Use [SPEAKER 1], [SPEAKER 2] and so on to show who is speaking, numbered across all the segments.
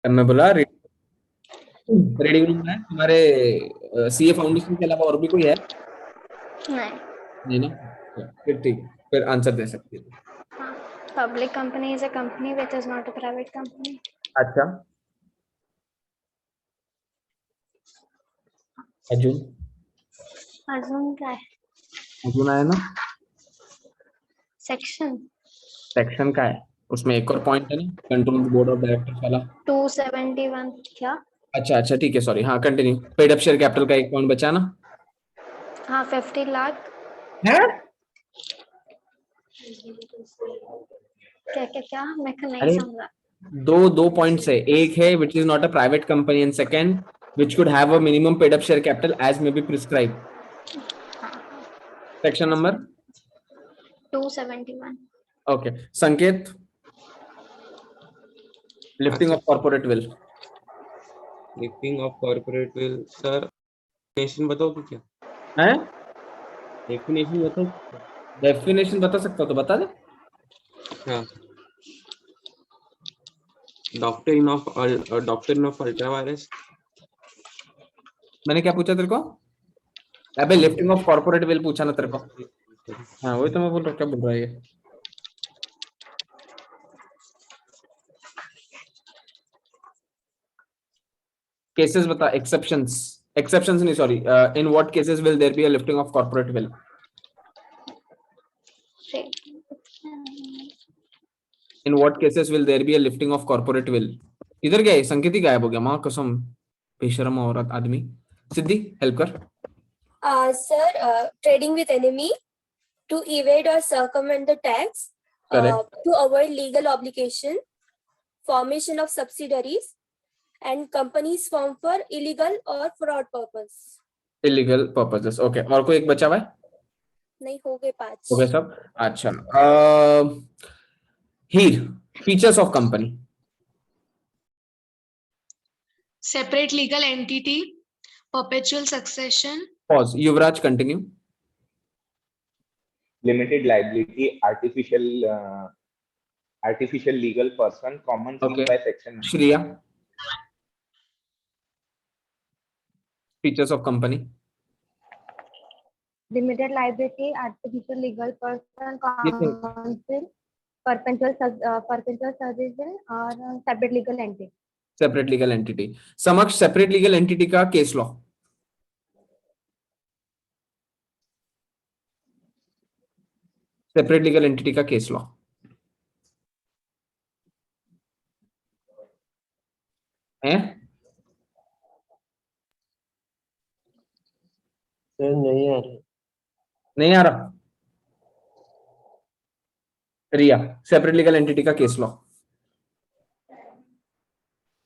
[SPEAKER 1] मैं बोला reading room है तुम्हारे सीए फाउंडेशन के अलावा और भी कोई है?
[SPEAKER 2] नहीं।
[SPEAKER 1] नहीं ना? फिर ठीक है, फिर आंसर दे सकती है।
[SPEAKER 2] हाँ, public company is a company which is not a private company.
[SPEAKER 1] अच्छा, अर्जुन।
[SPEAKER 2] अजून काय?
[SPEAKER 1] अर्जुन आया ना?
[SPEAKER 2] सेक्शन
[SPEAKER 1] सेक्शन का है, उसमें एक और पॉइंट है ना, कंट्रोल बोर्ड ऑफ डायरेक्टर्स वाला।
[SPEAKER 2] 271 क्या?
[SPEAKER 1] अच्छा अच्छा ठीक है, सॉरी, हाँ continue. Paid up share capital का एक पॉइंट बचा ना?
[SPEAKER 2] हाँ, 50 लाख।
[SPEAKER 1] है?
[SPEAKER 2] क्या क्या क्या, मैं को नहीं
[SPEAKER 1] अरे
[SPEAKER 2] समझा।
[SPEAKER 1] दो दो पॉइंट्स है, एक है which is not a private company and second which could have a minimum paid up share capital as may be prescribe. Section number
[SPEAKER 2] 271।
[SPEAKER 1] Okay. Sanket,
[SPEAKER 3] हाँ
[SPEAKER 1] lifting
[SPEAKER 3] sir.
[SPEAKER 1] Of corporate veil.
[SPEAKER 3] Lifting of corporate veil sir, definition बताओ कि क्या?
[SPEAKER 1] है?
[SPEAKER 3] Definition बताओ।
[SPEAKER 1] Definition बता सकता हो तो बता दे।
[SPEAKER 3] हाँ, डॉक्ट्रिन ऑफ अल्ट्रा वायरस।
[SPEAKER 1] मैंने क्या पूछा तेरे को? अबे लिफ्टिंग ऑफ कॉर्पोरेट विल पूछा ना तेरे को। हाँ वही तो मैं बोल रहा हूँ, क्या बोल रहा है ये? केसेस बता, एक्सेप्शंस। एक्सेप्शंस नहीं, sorry, in what cases will there be a lifting of corporate veil? In what cases will there be a lifting of corporate veil? इधर क्या है, संकेत ही गायब हो गया, मां कसम, बेशरम औरत आदमी। सिद्धि हेल्प कर।
[SPEAKER 4] Sir, trading with enemy to evade or circumvent the tax,
[SPEAKER 1] correct.
[SPEAKER 4] to avoid legal obligation, formation of subsidiaries, and companies formed for illegal or fraud purpose.
[SPEAKER 1] Illegal purposes, okay. और कोई एक बचा हुआ है?
[SPEAKER 4] नहीं हो गए 5।
[SPEAKER 1] हो गया सब? अच्छा। Heer, features of company.
[SPEAKER 5] Separate legal entity, perpetual succession,
[SPEAKER 1] pause, Yuvraj continue.
[SPEAKER 6] limited liability, artificial legal person, common seen
[SPEAKER 1] okay.
[SPEAKER 6] by section.
[SPEAKER 1] Shreya, features of company.
[SPEAKER 7] Limited liability, artificial legal person,
[SPEAKER 1] ये तो
[SPEAKER 7] counsel, perpetual succession और separate legal entity.
[SPEAKER 1] Separate legal entity. Samaksh, separate legal entity का case law. Separate legal entity का case law है?
[SPEAKER 8] नहीं आ रहा।
[SPEAKER 1] नहीं आ रहा? रिया, सेपरेट लीगल एंटिटी का case law.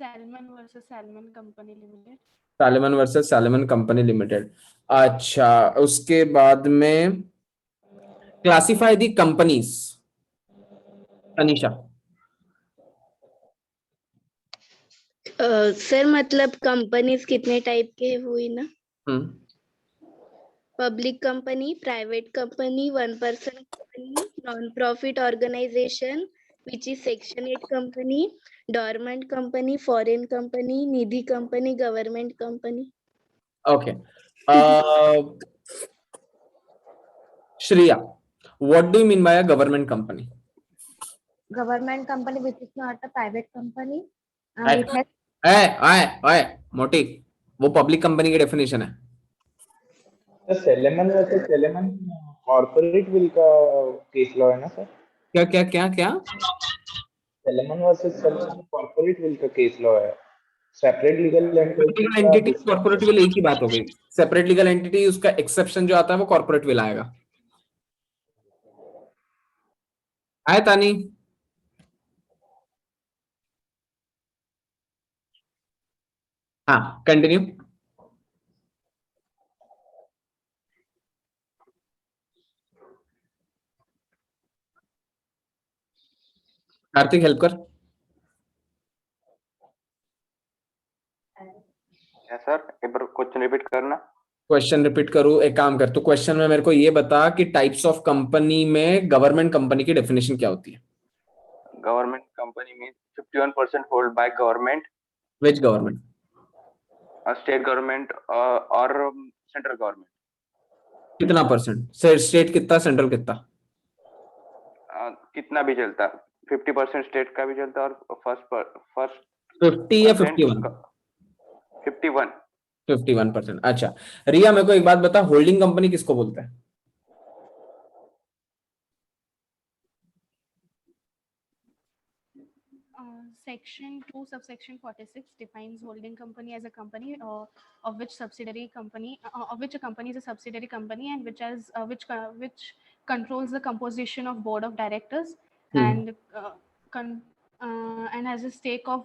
[SPEAKER 9] Salomon versus Salomon company limited.
[SPEAKER 1] Salomon versus Salomon company limited. अच्छा, उसके बाद में classify the companies. Anisha.
[SPEAKER 10] Sir मतलब कंपनीज कितने टाइप के हुई ना?
[SPEAKER 1] Hmm,
[SPEAKER 10] public company, private company, one person company, non profit organisation which is section 8 company, dormant company, foreign company, Nidhi company, government company.
[SPEAKER 1] Okay. Shreya, what do you mean by a government company?
[SPEAKER 7] Government company which is not a private company.
[SPEAKER 1] A,
[SPEAKER 7] It has
[SPEAKER 1] मोटी, वो public company की definition है।
[SPEAKER 6] तो Salomon versus Salomon corporate will का case law है ना sir?
[SPEAKER 1] क्या क्या क्या क्या?
[SPEAKER 6] Salomon versus Salomon corporate will का केस लॉ है। सेपरेट लीगल एंटिटी
[SPEAKER 1] लीगल
[SPEAKER 6] का
[SPEAKER 1] एंटिटी,
[SPEAKER 6] दूसरा
[SPEAKER 1] कॉर्पोरेट विल एक ही बात हो गई। सेपरेट लीगल एंटिटी, उसका एक्सेप्शन जो आता है वो कॉर्पोरेट विल आएगा। आए तानी? हाँ कंटिन्यू। कार्तिक हेल्प कर।
[SPEAKER 11] सर एक बार क्वेश्चन रिपीट करना।
[SPEAKER 1] क्वेश्चन रिपीट करूं? एक काम कर, तो क्वेश्चन में मेरे को ये बता कि टाइप्स ऑफ कंपनी में गवर्नमेंट कंपनी की डेफिनेशन क्या होती है?
[SPEAKER 11] गवर्नमेंट कंपनी में 51% hold by government
[SPEAKER 1] which government?
[SPEAKER 11] State government और सेंट्रल गवर्नमेंट।
[SPEAKER 1] कितना परसेंट? स्टेट कितना, सेंट्रल कितना?
[SPEAKER 11] कितना भी चलता, 50% स्टेट का भी चलता और फर्स्ट
[SPEAKER 1] 50 या 51?
[SPEAKER 11] 51।
[SPEAKER 1] 51%। अच्छा रिया, मेरे को एक बात बता, होल्डिंग कंपनी किसको बोलते हैं?
[SPEAKER 9] Section 2 subsection 46 defines holding company as a company of which subsidiary company of which a company is a subsidiary company and which has which controls the composition of board of directors and and has a stake of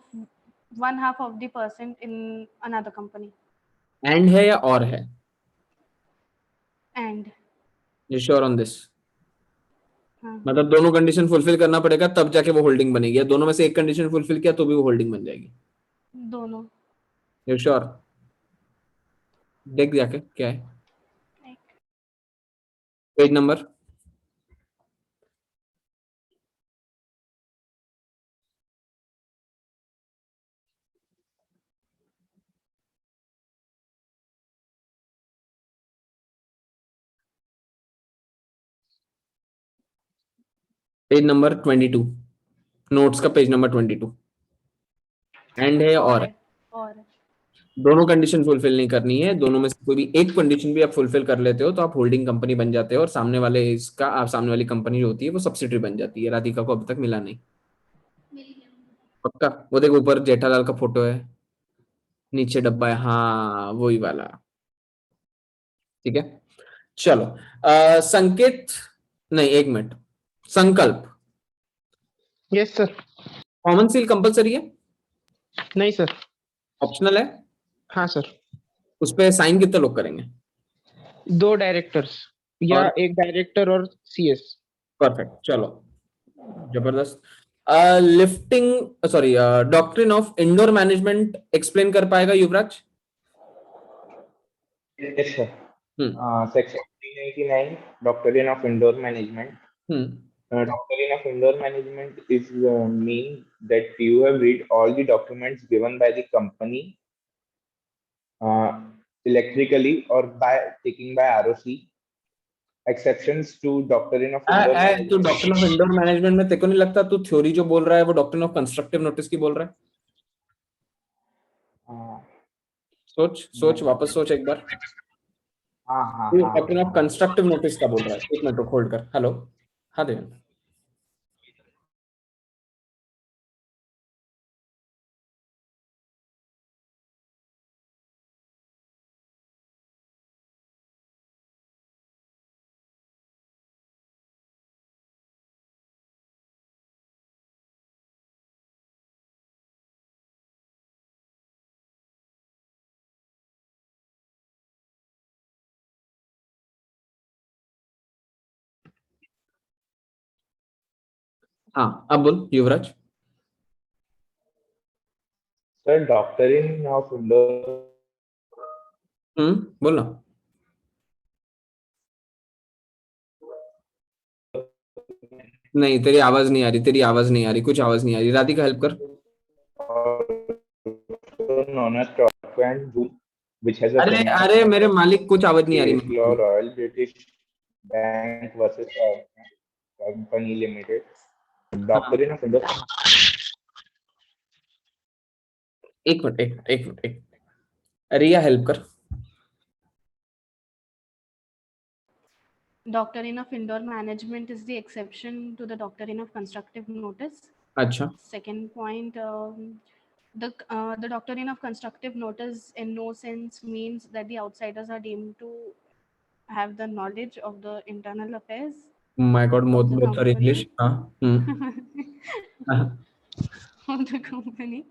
[SPEAKER 9] 1/2 of the % in another company.
[SPEAKER 1] And है या और है?
[SPEAKER 9] And
[SPEAKER 1] you sure on this?
[SPEAKER 9] हाँ,
[SPEAKER 1] मतलब दोनों condition fulfil करना पड़ेगा तब जाके वो होल्डिंग बनेगी, या दोनों में से एक कंडीशन फुलफिल किया तो भी वो होल्डिंग बन जाएगी?
[SPEAKER 9] दोनों।
[SPEAKER 1] You sure? देख जाके क्या है page number. Page number 22, notes का पेज नंबर 22। एंड है और है?
[SPEAKER 9] और
[SPEAKER 1] दोनों कंडीशन फुलफिल नहीं करनी है, दोनों में से कोई भी एक कंडीशन भी आप फुलफिल कर लेते हो तो आप होल्डिंग कंपनी बन जाते हो और सामने वाले इसका, आप सामने वाली कंपनी जो होती है वो सब्सिडरी बन जाती है। राधिका को अभी तक मिला नहीं? पक्का? वो देखो ऊपर जेठालाल का फोटो है, नीचे डब्बा है, हाँ वही वाला। ठीक है चलो। संकेत, नहीं एक मिनट, संकल्प,
[SPEAKER 6] yes sir.
[SPEAKER 1] Common seal compulsory है?
[SPEAKER 6] नहीं सर।
[SPEAKER 1] ऑप्शनल है?
[SPEAKER 6] हाँ सर।
[SPEAKER 1] उस पे साइन कितने लोग करेंगे?
[SPEAKER 6] 2 डायरेक्टर्स या
[SPEAKER 1] और?
[SPEAKER 6] 1 डायरेक्टर और CS।
[SPEAKER 1] परफेक्ट, चलो जबरदस्त। Lifting sorry doctrine of indoor management explain कर पाएगा Yuvraj?
[SPEAKER 6] Yes sir. Section 399 doctrine of indoor management. Doctrine of indoor management is mean that you have read all the documents given by the company electrically or by taking by ROC. Exceptions to doctrine of indoor
[SPEAKER 1] तो
[SPEAKER 6] management.
[SPEAKER 1] Doctrine of indoor management में तेको नहीं लगता तू theory जो बोल रहा है वो डॉक्ट्रिन ऑफ कंस्ट्रक्टिव नोटिस की बोल रहा है? सोच वापस सोच एक बार।
[SPEAKER 6] हाँ
[SPEAKER 1] तू डॉक्ट्रिन ऑफ कंस्ट्रक्टिव नोटिस का बोल रहा है? एक मिनट रुक, होल्ड कर। हेलो, हाँ देवेंद्र। हाँ अब बोल युवराज।
[SPEAKER 6] सर डॉक्ट्रिन ऑफ इंडोर
[SPEAKER 1] बोल ना। नहीं तेरी आवाज नहीं आ रही, तेरी आवाज नहीं आ रही, कुछ आवाज नहीं आ रही। राधिका हेल्प कर।
[SPEAKER 6] which has a
[SPEAKER 1] अरे मेरे मालिक कुछ आवाज नहीं आ रही।
[SPEAKER 6] Royal British Bank versus Company Limited. Doctrine of Indoor.
[SPEAKER 1] एक मिनट रिया हेल्प कर।
[SPEAKER 9] Doctrine of indoor management is the exception to the doctrine of constructive notice.
[SPEAKER 1] अच्छा,
[SPEAKER 9] Second point, the doctrine of constructive notice in no sense means that the outsiders are deemed to have the knowledge of the internal affairs
[SPEAKER 1] my God,
[SPEAKER 9] of the
[SPEAKER 1] both are English.
[SPEAKER 9] company.
[SPEAKER 1] हाँ
[SPEAKER 9] Of the company.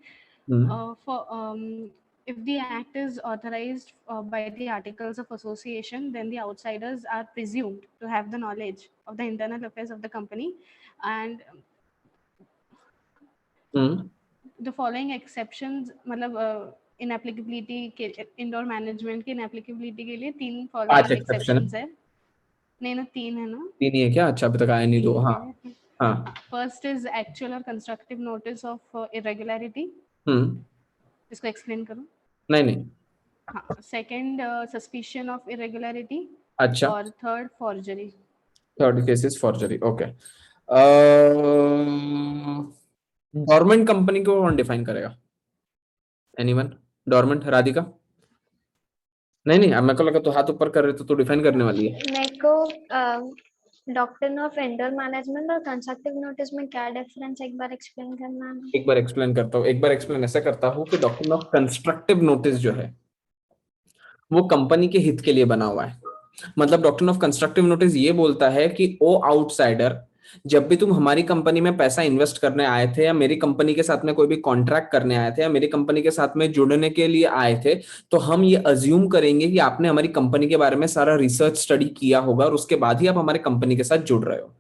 [SPEAKER 9] If the act is authorized by the articles of association, then the outsiders are presumed to have the knowledge of the internal affairs of the company, and the following exceptions, मतलब inapplicability के indoor management के inapplicability के लिए 3 following exceptions है। नहीं ना 3 है ना?
[SPEAKER 1] 3 ही है क्या? अच्छा अभी तक आया नहीं दो। हाँ
[SPEAKER 9] First is actual or constructive notice of irregularity. इसको एक्सप्लेन करूं?
[SPEAKER 1] नहीं नहीं,
[SPEAKER 9] हाँ, सेकंड सस्पिशन ऑफ इरेगुलरिटी
[SPEAKER 1] अच्छा,
[SPEAKER 9] और third forgery.
[SPEAKER 1] Third case is forgery, okay. Government company को कौन डिफाइन करेगा? एनीवन? डोरमेंट? राधिका? नहीं नहीं, अब मेरे को लगा तो हाथ ऊपर कर रहे तो डिफाइन करने वाली है।
[SPEAKER 2] मेरे को डॉक्ट्रिन ऑफ इंडोर मैनेजमेंट और कंस्ट्रक्टिव नोटिस में क्या डिफरेंस एक बार एक्सप्लेन करना है।
[SPEAKER 1] एक बार एक्सप्लेन करता हूँ, एक बार एक्सप्लेन ऐसा करता हूँ कि डॉक्ट्रिन ऑफ कंस्ट्रक्टिव नोटिस जो है वो कंपनी के हित के लिए बना हुआ है। मतलब डॉक्ट्रिन ऑफ कंस्ट्रक्टिव नोटिस ये बोलता है कि ओ आउटसाइडर, जब भी तुम हमारी कंपनी में पैसा इन्वेस्ट करने आए थे या मेरी कंपनी के साथ में कोई भी कॉन्ट्रैक्ट करने आए थे या मेरी कंपनी के साथ में जुड़ने के लिए आए थे, तो हम ये अज्यूम करेंगे कि आपने हमारी कंपनी के बारे में सारा रिसर्च स्टडी किया होगा और उसके बाद ही आप हमारे कंपनी के साथ जुड़ रहे हो।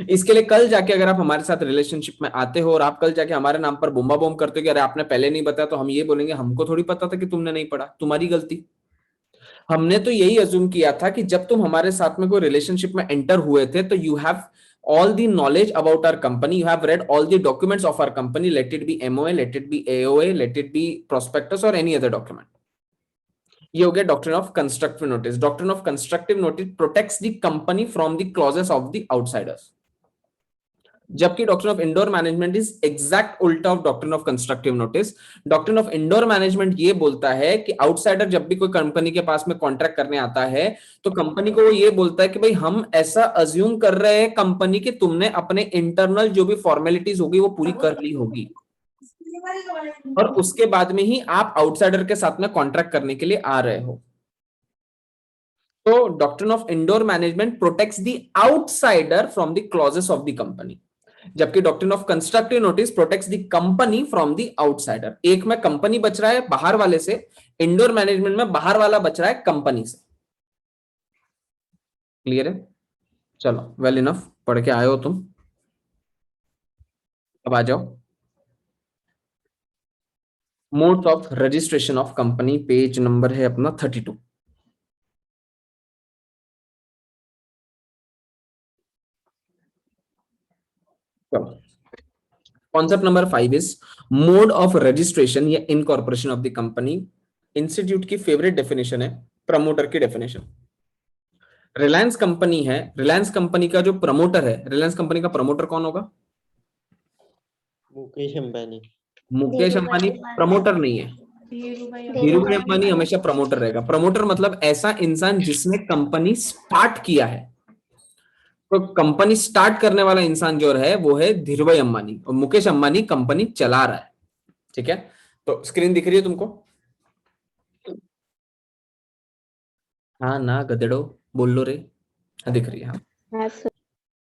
[SPEAKER 1] इसके लिए कल जाके अगर आप हमारे साथ रिलेशनशिप में आते हो और आप कल जाके हमारे नाम पर बोम्बा बोम करते हो कि अरे आपने पहले नहीं बताया, तो हम ये बोलेंगे हमको थोड़ी पता था कि तुमने नहीं पढ़ा, तुम्हारी गलती। हमने तो यही अज्यूम किया था कि जब तुम हमारे साथ में कोई रिलेशनशिप में एंटर हुए थे तो you have all the knowledge about our company, you have read all the documents of our company, let it be MOA, let it be AOA, let it be prospectus or any other document. ये हो गया doctrine of constructive notice. Doctrine of constructive notice protects the company from the clauses of the outsiders, जबकि doctrine of indoor management is exact उल्टा of doctrine of constructive notice. Doctrine of indoor management ये बोलता है कि outsider जब भी कोई company के पास में कॉन्ट्रैक्ट करने आता है तो कंपनी को वो ये बोलता है कि भाई हम ऐसा अज्यूम कर रहे हैं कंपनी की तुमने अपने इंटरनल जो भी फॉर्मेलिटीज होगी वो पूरी कर ली होगी और उसके बाद में ही आप आउटसाइडर के साथ में कॉन्ट्रैक्ट करने के लिए आ रहे हो। तो doctrine of indoor management protects the outsider from the clauses of the company, जबकि doctrine of constructive notice protects the company from the outsider. एक में कंपनी बच रहा है बाहर वाले से, इंडोर मैनेजमेंट में बाहर वाला बच रहा है कंपनी से। क्लियर है? चलो, वेल इनफ, पढ़ के आए हो तुम, अब आ जाओ modes of registration of company. Page number है अपना 32। Concept number 5 is mode of registration या incorporation of the company. Institute की फेवरेट डेफिनेशन है प्रमोटर की डेफिनेशन। रिलायंस कंपनी है, रिलायंस कंपनी का जो प्रमोटर है, रिलायंस कंपनी का प्रमोटर कौन होगा?
[SPEAKER 8] मुकेश अंबानी।
[SPEAKER 1] मुकेश अंबानी प्रमोटर नहीं है, धीरूभाई अंबानी हमेशा प्रमोटर रहेगा। प्रमोटर मतलब ऐसा इंसान जिसने कंपनी स्टार्ट किया है। तो कंपनी स्टार्ट करने वाला इंसान जो है वो है धीरूभाई अंबानी और मुकेश अंबानी कंपनी चला रहा है। ठीक है, तो स्क्रीन दिख रही है तुमको? हाँ ना गधेड़ो, बोल लो रे। हाँ दिख रही है। हाँ।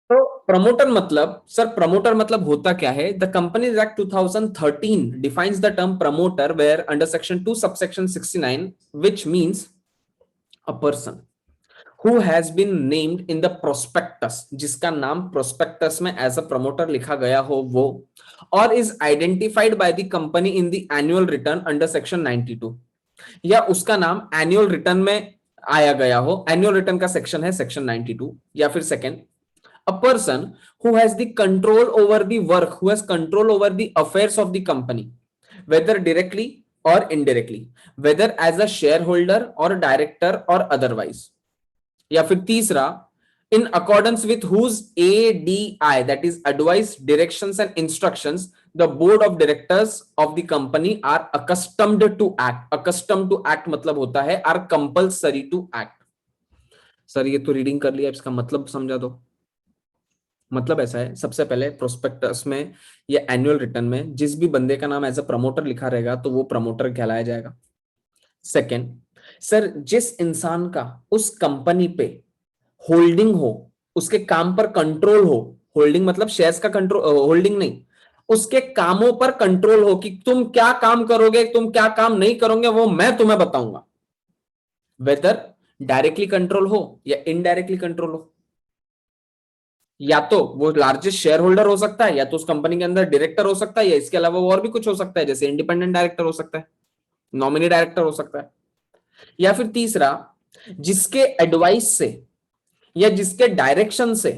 [SPEAKER 1] तो प्रमोटर मतलब, सर प्रमोटर मतलब होता क्या है? The Companies Act 2013 defines the term promoter where under section 2 subsection 69 which means a person who has been named in the prospectus, जिसका नाम prospectus में as a promoter लिखा गया हो वो, और is identified by the company in the annual return under section 92, या उसका नाम annual return में आया गया हो, annual return का section है section 92, या फिर second, a person who has the control over the work, who has control over the affairs of the company, whether directly or indirectly, whether as a shareholder or director or otherwise, या फिर तीसरा, in accordance with whose ADI, that is advice, directions and instructions, the board of directors of the company are accustomed to act. Accustomed to act मतलब होता है are compulsory to act. Sir ये तो reading कर लिया, इसका मतलब समझा दो। मतलब ऐसा है, सबसे पहले प्रोस्पेक्टस में या एनुअल रिटर्न में जिस भी बंदे का नाम एज अ प्रमोटर लिखा रहेगा तो वो प्रमोटर कहलाया जाएगा। सेकेंड, सर जिस इंसान का उस कंपनी पे होल्डिंग हो, उसके काम पर कंट्रोल हो, होल्डिंग मतलब शेयर्स का कंट्रोल, होल्डिंग नहीं, उसके कामों पर कंट्रोल हो कि तुम क्या काम करोगे, तुम क्या काम नहीं करोगे वो मैं तुम्हें बताऊंगा, वेदर डायरेक्टली कंट्रोल हो या इनडायरेक्टली कंट्रोल हो। या तो वो लार्जेस्ट शेयर होल्डर हो सकता है, या तो उस कंपनी के अंदर डायरेक्टर हो सकता है, या इसके अलावा और भी कुछ हो सकता है, जैसे इंडिपेंडेंट डायरेक्टर हो सकता है, नॉमिनी डायरेक्टर हो सकता है। या फिर तीसरा, जिसके एडवाइस से या जिसके डायरेक्शन से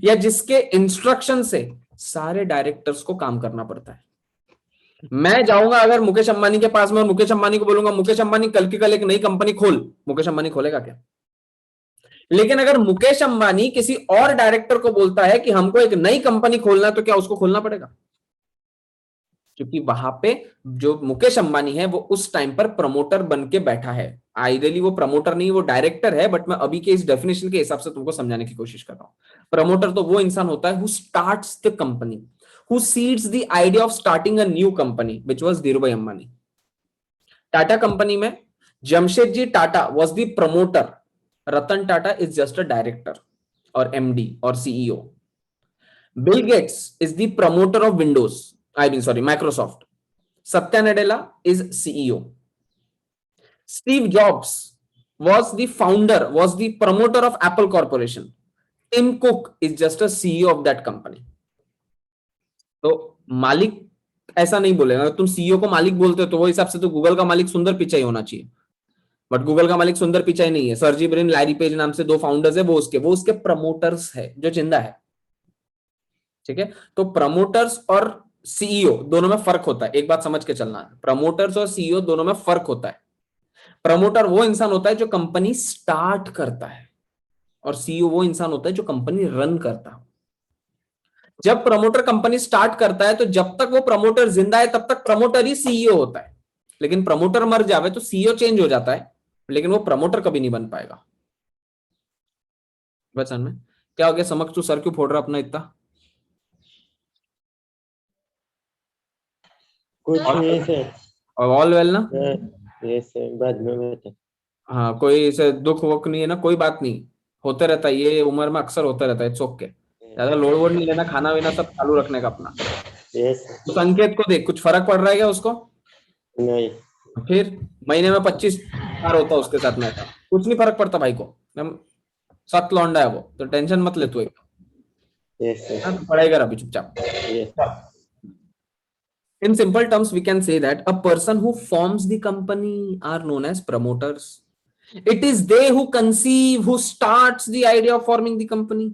[SPEAKER 1] या जिसके इंस्ट्रक्शन से सारे डायरेक्टर्स को काम करना पड़ता है। मैं जाऊंगा अगर मुकेश अंबानी के पास में और मुकेश अंबानी को बोलूंगा मुकेश अंबानी कल की कल एक नई कंपनी खोल, मुकेश अंबानी खोलेगा क्या? लेकिन अगर मुकेश अंबानी किसी और डायरेक्टर को बोलता है कि हमको एक नई कंपनी खोलना है, तो क्या उसको खोलना पड़ेगा? क्योंकि वहां पे जो मुकेश अंबानी है वो उस टाइम पर प्रमोटर बन के बैठा है। आइडियली वो प्रमोटर नहीं, वो डायरेक्टर है, बट मैं अभी के इस डेफिनेशन के हिसाब से तुमको समझाने की कोशिश कर रहा हूं। प्रमोटर तो वो इंसान होता है who starts the company, who seeds the idea of starting a new company, which was Dhirubhai Ambani. Tata company में Jamshedji Tata was the promoter, Ratan Tata is just a director और एमडी और CEO. Bill Gates is the promoter of Windows, Microsoft. Satya Nadella is CEO. Steve Jobs was the founder, was the promoter of Apple Corporation. Tim Cook is just a CEO of that company. तो मालिक ऐसा नहीं बोलेगा। अगर तुम CEO को मालिक बोलते हो तो वो हिसाब से तो गूगल का मालिक सुंदर पिचाई होना चाहिए, बट गूगल का मालिक सुंदर पिचाई नहीं है। सर्जी ब्रिन, लैरी पेज नाम से दो फाउंडर्स है, वो उसके प्रमोटर्स है जो जिंदा है। ठीक है, तो प्रमोटर्स और सीईओ दोनों में फर्क होता है, एक बात समझ के चलना है। प्रमोटर्स और सीईओ दोनों में फर्क होता है। प्रमोटर वो इंसान होता है जो कंपनी स्टार्ट करता है, और सीईओ वो इंसान होता है जो कंपनी रन करता है। जब प्रमोटर कंपनी स्टार्ट करता है तो जब तक वो प्रमोटर जिंदा है तब तक प्रमोटर ही सीईओ होता है, लेकिन प्रमोटर मर जावे तो सीईओ चेंज हो जाता है, लेकिन वो प्रमोटर कभी नहीं बन पाएगा। बचन में क्या हो गया? समझ तू सर क्यों फोड़ रहा अपना इतना?
[SPEAKER 8] कुछ नहीं सर।
[SPEAKER 1] और ऑल वेल ना?
[SPEAKER 8] ये सर बाद में बता।
[SPEAKER 1] हाँ, कोई इसे दुख वुख नहीं है ना? कोई बात नहीं, होते रहता है, ये उम्र में अक्सर होता रहता है। चौक के ज्यादा लोड वोड नहीं लेना, खाना वीना सब चालू रखने का अपना। तो संकेत को देख, कुछ फर्क पड़ रहा है क्या उसको?
[SPEAKER 8] नहीं।
[SPEAKER 1] फिर महीने में 25 बार होता है उसके साथ में, कुछ नहीं फर्क पड़ता भाई को। सत लौंडा है वो, तो टेंशन मत ले तू एक। पढ़ाई कर अभी चुपचाप। In simple terms, we can say that a person who forms the company are known as promoters. It is they who conceive, who starts the idea of forming the company.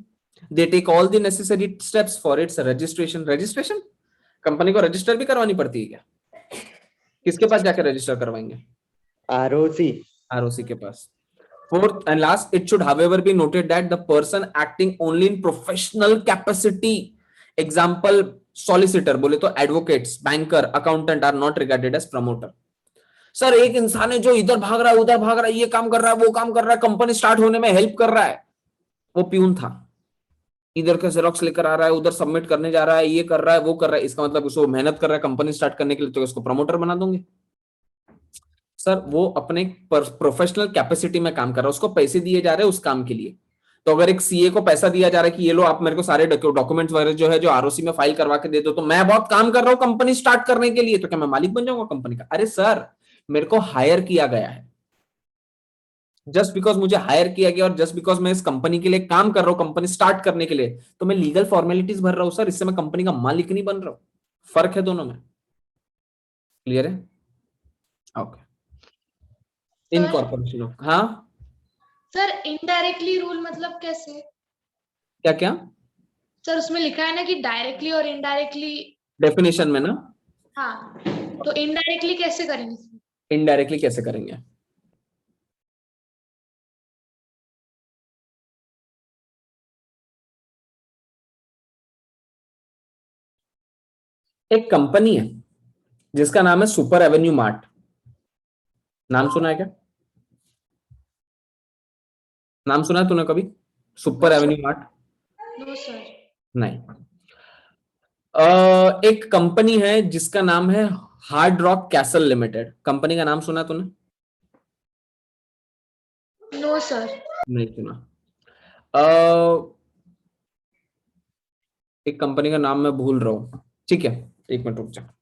[SPEAKER 1] They take all the necessary steps for its registration. Registration? Company को register भी करवानी पड़ती है क्या? किसके पास जाकर register करवाएंगे? ROC के पास। Fourth and last, it should however be noted that the person acting only in professional capacity, example solicitor, बोले तो advocates, banker, accountant are not regarded as promoter. Sir एक इंसान है जो इधर भाग रहा है, उधर भाग रहा है, ये काम कर रहा है, वो काम कर रहा है, कंपनी स्टार्ट होने में हेल्प कर रहा है, वो प्यून था, इधर का जेरोक्स लेकर आ रहा है, उधर सबमिट करने जा रहा है, ये कर रहा है, वो कर रहा है, इसका मतलब उसको मेहनत कर रहा है कंपनी स्टार्ट करने के लिए, तो उसको प्रमोटर बना दोगे? सर वो अपने प्रोफेशनल कैपेसिटी में काम कर रहा है, उसको पैसे दिए जा रहे हैं उस काम के लिए। तो अगर एक सीए को पैसा दिया जा रहा है कि ये लो आप मेरे को सारे डॉक्यूमेंट्स वगैरह जो है जो आरओसी में फाइल करवा के दे दो, तो मैं बहुत काम कर रहा हूं कंपनी स्टार्ट करने के लिए, तो क्या मैं मालिक बन जाऊंगा कंपनी का? अरे सर मेरे को हायर किया गया है, जस्ट बिकॉज मुझे हायर किया गया और जस्ट बिकॉज मैं इस कंपनी के लिए काम कर रहा हूं कंपनी स्टार्ट करने के लिए, तो मैं लीगल फॉर्मेलिटीज भर रहा हूं सर, इससे मैं कंपनी का मालिक नहीं बन रहा हूं। फर्क है दोनों में, क्लियर है? ओके। इनकॉर्पोरेशन ऑफ, हाँ
[SPEAKER 5] सर इनडायरेक्टली रूल मतलब कैसे?
[SPEAKER 1] क्या क्या
[SPEAKER 5] सर उसमें लिखा है ना कि डायरेक्टली और इनडायरेक्टली
[SPEAKER 1] डेफिनेशन में ना?
[SPEAKER 5] हाँ, तो इनडायरेक्टली कैसे करेंगे?
[SPEAKER 1] इनडायरेक्टली कैसे करेंगे? एक कंपनी है जिसका नाम है सुपर एवेन्यू मार्ट, नाम सुना है क्या? नाम सुना है तूने कभी super avenue mart?
[SPEAKER 5] No sir.
[SPEAKER 1] नहीं। एक कंपनी है जिसका नाम है hard rock castle limited, company का नाम सुना है तूने?
[SPEAKER 5] No sir.
[SPEAKER 1] नहीं सुना। एक कंपनी का नाम मैं भूल रहा हूं, ठीक है एक मिनट रुक जा।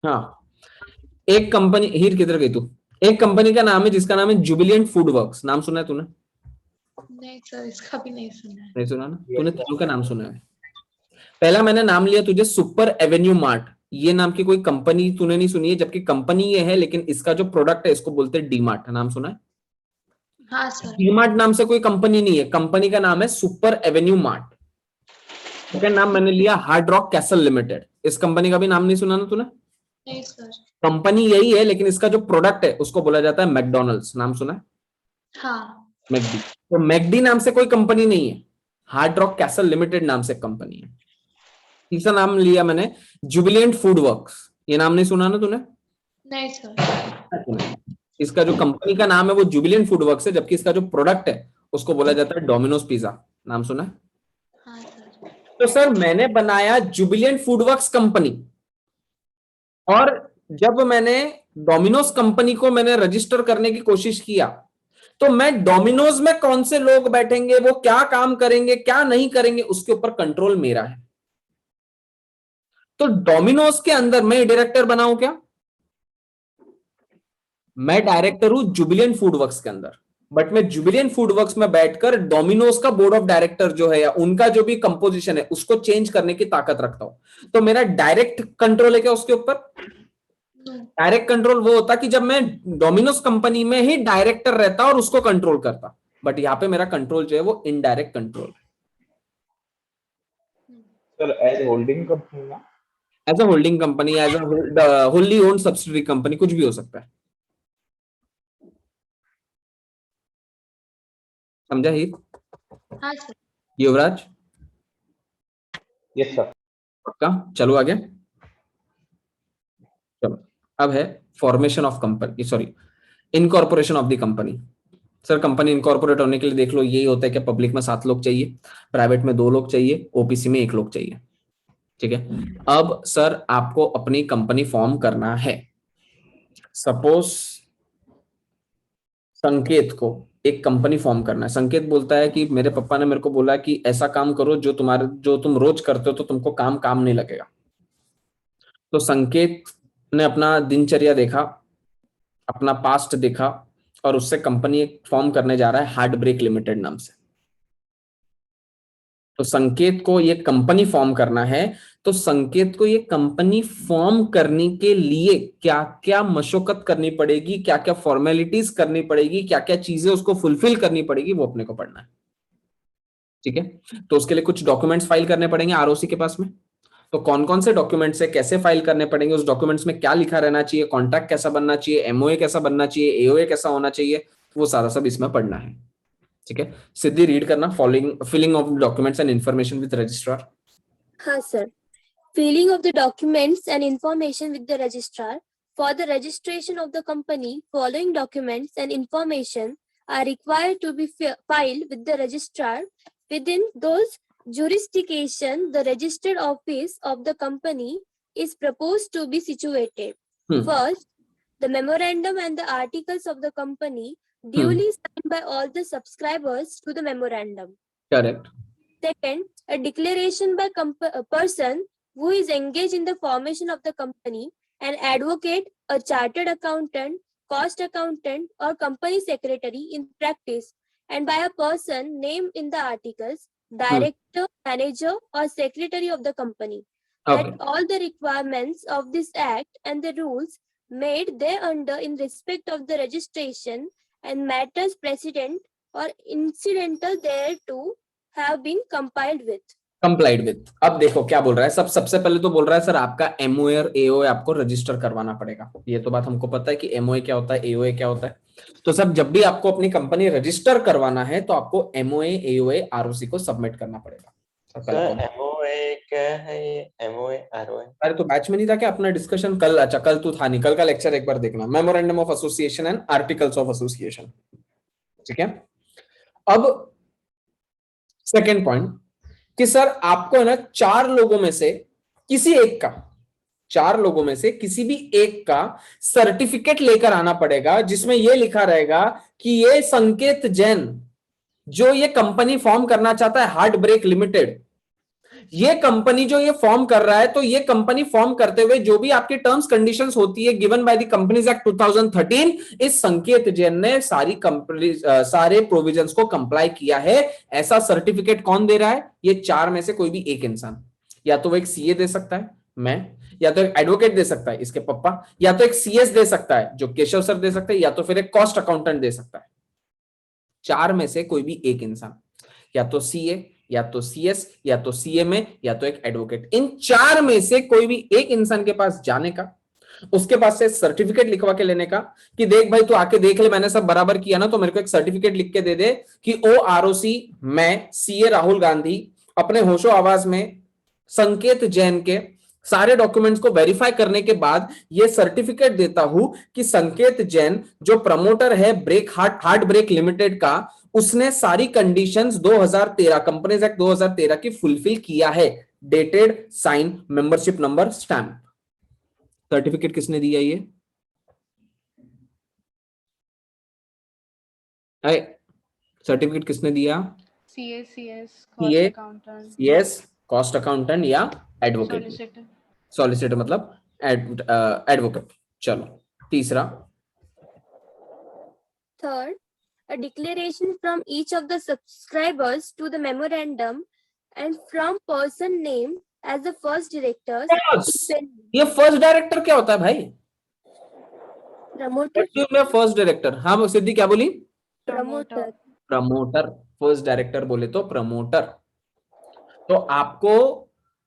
[SPEAKER 1] हाँ, एक कंपनी, हीर किधर गई तू? एक कंपनी का नाम है जिसका नाम है जुबिलियंट फूड वर्क्स, नाम सुना है तूने?
[SPEAKER 5] नहीं सर, इसका भी नहीं सुना है।
[SPEAKER 1] नहीं सुना ना? तूने तीनों का नाम सुना है। पहला मैंने नाम लिया तुझे सुपर एवेन्यू मार्ट, ये नाम की कोई कंपनी तूने नहीं सुनी है, जबकि कंपनी ये है लेकिन इसका जो प्रोडक्ट है इसको बोलते हैं डी मार्ट, नाम सुना है?
[SPEAKER 5] हाँ सर।
[SPEAKER 1] डीमार्ट नाम से कोई कंपनी नहीं है, कंपनी का नाम है सुपर एवेन्यू मार्ट। सेकंड नाम मैंने लिया हार्ड रॉक कैसल लिमिटेड। इस कंपनी का भी नाम नहीं सुना ना तूने?
[SPEAKER 5] नहीं सर।
[SPEAKER 1] कंपनी यही है लेकिन इसका जो प्रोडक्ट है उसको बोला जाता है मैकडोनल्ड्स। नाम सुना है?
[SPEAKER 5] हाँ।
[SPEAKER 1] मैकडी। तो मैकडी नाम से कोई कंपनी नहीं है, हार्ड रॉक कैसल लिमिटेड नाम से कंपनी है। तीसरा नाम लिया मैंने जुबिलियंट फूड वर्क्स। ये नाम नहीं सुना ना तूने?
[SPEAKER 5] नहीं सर।
[SPEAKER 1] इसका जो कंपनी का नाम है वो जुबिलियंट फूड वर्क्स है, जबकि इसका जो प्रोडक्ट है उसको बोला जाता है डोमिनोज पिज्जा। नाम सुना है?
[SPEAKER 5] हाँ सर।
[SPEAKER 1] तो सर मैंने बनाया जुबिलियंट फूड वर्क्स कंपनी, और जब मैंने डोमिनोज कंपनी को मैंने रजिस्टर करने की कोशिश किया तो मैं डोमिनोज में कौन से लोग बैठेंगे, वो क्या काम करेंगे क्या नहीं करेंगे, उसके ऊपर कंट्रोल मेरा है। तो डोमिनोज के अंदर मैं डायरेक्टर बनाऊं क्या? मैं डायरेक्टर हूं जुबिलियंट फूड वर्क्स के अंदर, बट मैं जुबिलियंट फूड वर्क्स में बैठकर डोमिनोज का बोर्ड ऑफ डायरेक्टर जो है या उनका जो भी कंपोजिशन है उसको चेंज करने की ताकत रखता हूं। तो मेरा डायरेक्ट कंट्रोल है क्या उसके ऊपर? डायरेक्ट कंट्रोल वो होता कि जब मैं डोमिनोज कंपनी में ही डायरेक्टर रहता और उसको कंट्रोल करता, बट यहां पे मेरा कंट्रोल जो है वो इनडायरेक्ट कंट्रोल है।
[SPEAKER 6] सर एज होल्डिंग कंपनी ना?
[SPEAKER 1] As a holding company, as a wholly owned subsidiary company, कुछ भी हो सकता है। समझा ही?
[SPEAKER 5] हाँ सर।
[SPEAKER 1] युवराज?
[SPEAKER 6] Yes sir.
[SPEAKER 1] पक्का? चलो आगे। चलो अब है formation of company, sorry incorporation of the company. Sir company incorporate होने के लिए देख लो यही होता है कि पब्लिक में 7 लोग चाहिए, प्राइवेट में 2 लोग चाहिए, ओपीसी में 1 लोग चाहिए। ठीक है, अब सर आपको अपनी कंपनी फॉर्म करना है। सपोज संकेत को एक कंपनी फॉर्म करना है। संकेत बोलता है कि मेरे पापा ने मेरे को बोला कि ऐसा काम करो जो तुम रोज करते हो तो तुमको काम नहीं लगेगा। तो संकेत ने अपना दिनचर्या देखा, अपना पास्ट देखा, और उससे कंपनी एक फॉर्म करने जा रहा है हार्ट ब्रेक लिमिटेड नाम से। तो संकेत को ये कंपनी फॉर्म करना है, तो संकेत को ये कंपनी फॉर्म करने के लिए क्या क्या मशक्कत करनी पड़ेगी, क्या क्या फॉर्मेलिटीज करनी पड़ेगी, क्या क्या चीजें उसको फुलफिल करनी पड़ेगी, वो अपने को पढ़ना है। ठीक है, तो उसके लिए कुछ डॉक्यूमेंट्स फाइल करने पड़ेंगे आरओसी के पास में। तो कौन कौन से डॉक्यूमेंट्स है, कैसे फाइल करने पड़ेंगे, उस डॉक्यूमेंट्स में क्या लिखा रहना चाहिए, कॉन्ट्रैक्ट कैसा बनना चाहिए, एमओए कैसा बनना चाहिए, एओए कैसा होना चाहिए, वो सारा सब इसमें पढ़ना है। ठीक है, सिद्धि रीड करना following filling of documents and information with registrar.
[SPEAKER 4] हाँ sir, filling of the documents and information with the registrar. For the registration of the company, following documents and information are required to be filed with the registrar within those jurisdiction the registered office of the company is proposed to be situated. First, the memorandum and the articles of the company duly signed by all the subscribers to the memorandum.
[SPEAKER 1] Correct.
[SPEAKER 4] Second, a declaration by a person who is engaged in the formation of the company, an advocate, a chartered accountant, cost accountant, or company secretary in practice, and by a person named in the articles, director, manager, or secretary of the company.
[SPEAKER 1] Okay.
[SPEAKER 4] That all the requirements of this act and the rules made thereunder in respect of the registration and matters precedent or incidental thereto have been complied with.
[SPEAKER 1] अब देखो क्या बोल रहा है। सबसे पहले तो बोल रहा है सर आपका एमओए और एओए आपको रजिस्टर करवाना पड़ेगा। ये तो बात हमको पता है कि एमओए क्या होता है, एओए क्या होता है। तो सब जब भी आपको अपनी कंपनी रजिस्टर करवाना है तो आपको एमओए, एओए, आरओसी को सबमिट करना पड़ेगा।
[SPEAKER 8] सर एमओए क्या है? MOA, ROA?
[SPEAKER 1] अरे तो बैच में नहीं था क्या अपना डिस्कशन कल? अच्छा कल तो था नहीं, कल का लेक्चर एक बार देखना, memorandum of association and articles of association. ठीक है, अब सेकेंड पॉइंट कि सर आपको है ना 4 लोगों में से किसी एक का, 4 लोगों में से किसी भी एक का सर्टिफिकेट लेकर आना पड़ेगा जिसमें यह लिखा रहेगा कि ये संकेत जैन जो ये कंपनी फॉर्म करना चाहता है हार्ट ब्रेक लिमिटेड, ये कंपनी जो ये फॉर्म कर रहा है, तो ये कंपनी फॉर्म करते हुए जो भी आपकी टर्म्स कंडीशंस होती है given by the Companies Act 2013, इस संकेत जैन ने सारे प्रोविजंस को कंप्लाई किया है। ऐसा सर्टिफिकेट कौन दे रहा है? ये 4 में से कोई भी एक इंसान। या तो वो एक सीए दे सकता है, मैं, या तो एक एडवोकेट दे सकता है इसके पापा, या तो एक सीएस दे सकता है जो केशव सर दे सकते हैं, या तो फिर एक कॉस्ट अकाउंटेंट दे सकता है। चार में से कोई भी एक इंसान, या तो सीए, या तो सीएस, या तो सीएमए, या तो एक एडवोकेट, इन चार में से कोई भी एक इंसान के पास जाने का, उसके पास से सर्टिफिकेट लिखवा के लेने का कि देख भाई तू आके देख ले मैंने सब बराबर किया ना, तो मेरे को एक सर्टिफिकेट लिख के दे दे कि OROC मैं सीए राहुल गांधी अपने होशो आवाज में संकेत जैन के सारे डॉक्यूमेंट्स को वेरीफाई करने के बाद ये सर्टिफिकेट देता हूं कि संकेत जैन जो प्रमोटर है ब्रेक हार्ट ब्रेक लिमिटेड का, उसने सारी कंडीशंस 2013 कंपनीज एक्ट 2013 की फुलफिल किया है, dated, sign, membership number, stamp. Certificate किसने दिया ये? सर्टिफिकेट किसने दिया?
[SPEAKER 9] CACS,
[SPEAKER 1] CA,
[SPEAKER 9] cost accountant,
[SPEAKER 1] CS, cost accountant या एडवोकेट।
[SPEAKER 9] solicitor.
[SPEAKER 1] सॉलिसिटर मतलब एडवोकेट। चलो तीसरा,
[SPEAKER 4] Third, a declaration from each of the subscribers to the memorandum and from person named as the first director.
[SPEAKER 1] ये first director क्या होता है भाई?
[SPEAKER 4] Promoter.
[SPEAKER 1] First director, हाँ सिद्धि क्या बोली?
[SPEAKER 4] Promoter.
[SPEAKER 1] प्रमोटर, फर्स्ट डायरेक्टर बोले तो प्रमोटर। तो आपको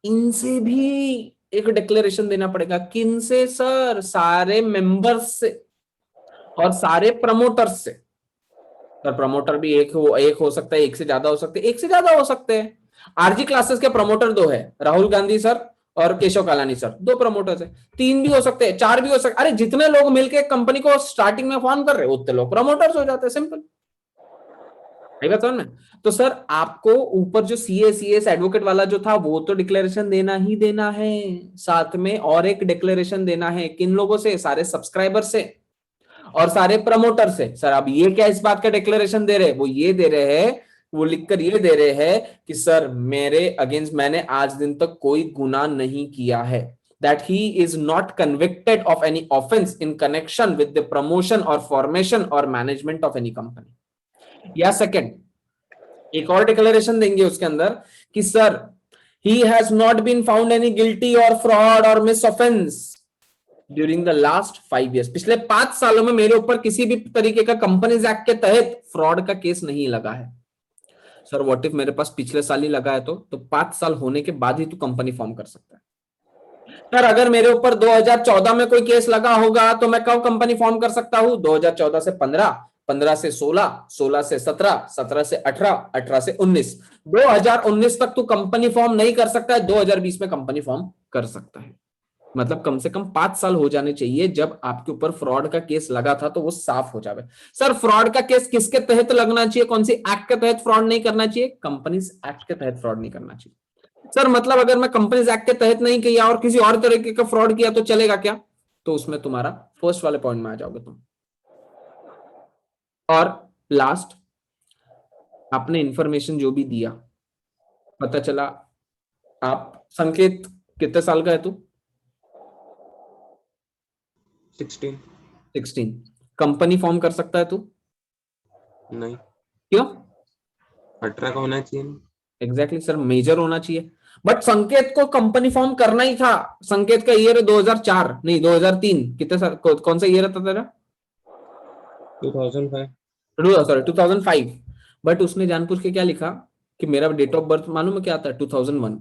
[SPEAKER 1] इनसे भी एक डिक्लेरेशन देना पड़ेगा। किन से सर? सारे मेंबर्स से और सारे प्रमोटर्स से। सर प्रमोटर भी एक हो सकता है, एक से ज्यादा हो सकते हैं, एक से ज्यादा हो सकते हैं। आरजी क्लासेस के प्रमोटर 2 है, राहुल गांधी सर और केशव कालानी सर, 2 प्रमोटर्स है। 3 भी हो सकते हैं, 4 भी हो सकते। अरे जितने लोग मिलकर कंपनी को स्टार्टिंग में फॉर्म कर रहे हैं उतने लोग प्रमोटर्स हो जाते हैं, सिंपल। तो सर आपको ऊपर जो CACS एडवोकेट वाला जो था वो तो डिक्लेरेशन देना ही देना है, साथ में और एक डिक्लेरेशन देना है। किन लोगों से? सारे सब्सक्राइबर से और सारे प्रमोटर से। सर आप ये क्या इस बात का डिक्लेरेशन दे रहे हैं? वो ये दे रहे हैं, वो लिखकर ये दे रहे हैं कि सर मेरे अगेंस्ट मैंने आज दिन तक कोई गुनाह नहीं किया है, that he is not convicted of any offense in connection with the promotion or formation or management of any company। या सेकंड एक और डिक्लेरेशन देंगे उसके अंदर कि sir he has not been found any guilty or fraud or misoffense during the last 5 years। पिछले 5 सालों में मेरे ऊपर किसी भी तरीके का कंपनीज एक्ट के तहत फ्रॉड का केस नहीं लगा है। सर व्हाट इफ मेरे पास पिछले साल ही लगा है तो 5 साल होने के बाद ही तू कंपनी फॉर्म कर सकता है। सर अगर मेरे ऊपर 2014 में कोई केस लगा होगा तो मैं कब कंपनी फॉर्म कर सकता हूं? 2014 से 15, 15 से 16, 16 से 17, 17 से 18, 18 से 19, 2019 तक तू कंपनी फॉर्म नहीं कर सकता है, 2020 में कंपनी फॉर्म कर सकता है। मतलब कम से कम 5 साल हो जाने चाहिए जब आपके ऊपर फ्रॉड का केस लगा था तो वो साफ हो जाए। सर फ्रॉड का केस किसके तहत लगना चाहिए? कौन सी एक्ट के तहत फ्रॉड नहीं करना चाहिए? कंपनीज एक्ट के तहत फ्रॉड नहीं करना चाहिए। सर मतलब अगर मैं कंपनीज एक्ट के तहत नहीं किया और किसी और तरीके का फ्रॉड किया तो चलेगा क्या? तो उसमें तुम्हारा फर्स्ट वाले पॉइंट में आ जाओगे तुम। और लास्ट, आपने इंफॉर्मेशन जो भी दिया, पता चला आप संकेत कितने साल का है तू? 16। कंपनी फॉर्म कर सकता है तू?
[SPEAKER 3] नहीं।
[SPEAKER 1] क्यों?
[SPEAKER 3] 18 का होना चाहिए।
[SPEAKER 1] एग्जैक्टली सर, मेजर होना चाहिए। बट संकेत को कंपनी फॉर्म करना ही था। संकेत का ईयर 2004 नहीं 2003। कितने साल कौन सा ईयर था तेरा? 2005। बट उसने जानबूझ के क्या लिखा कि मेरा डेट ऑफ बर्थ मालूम है क्या आता है? 2001।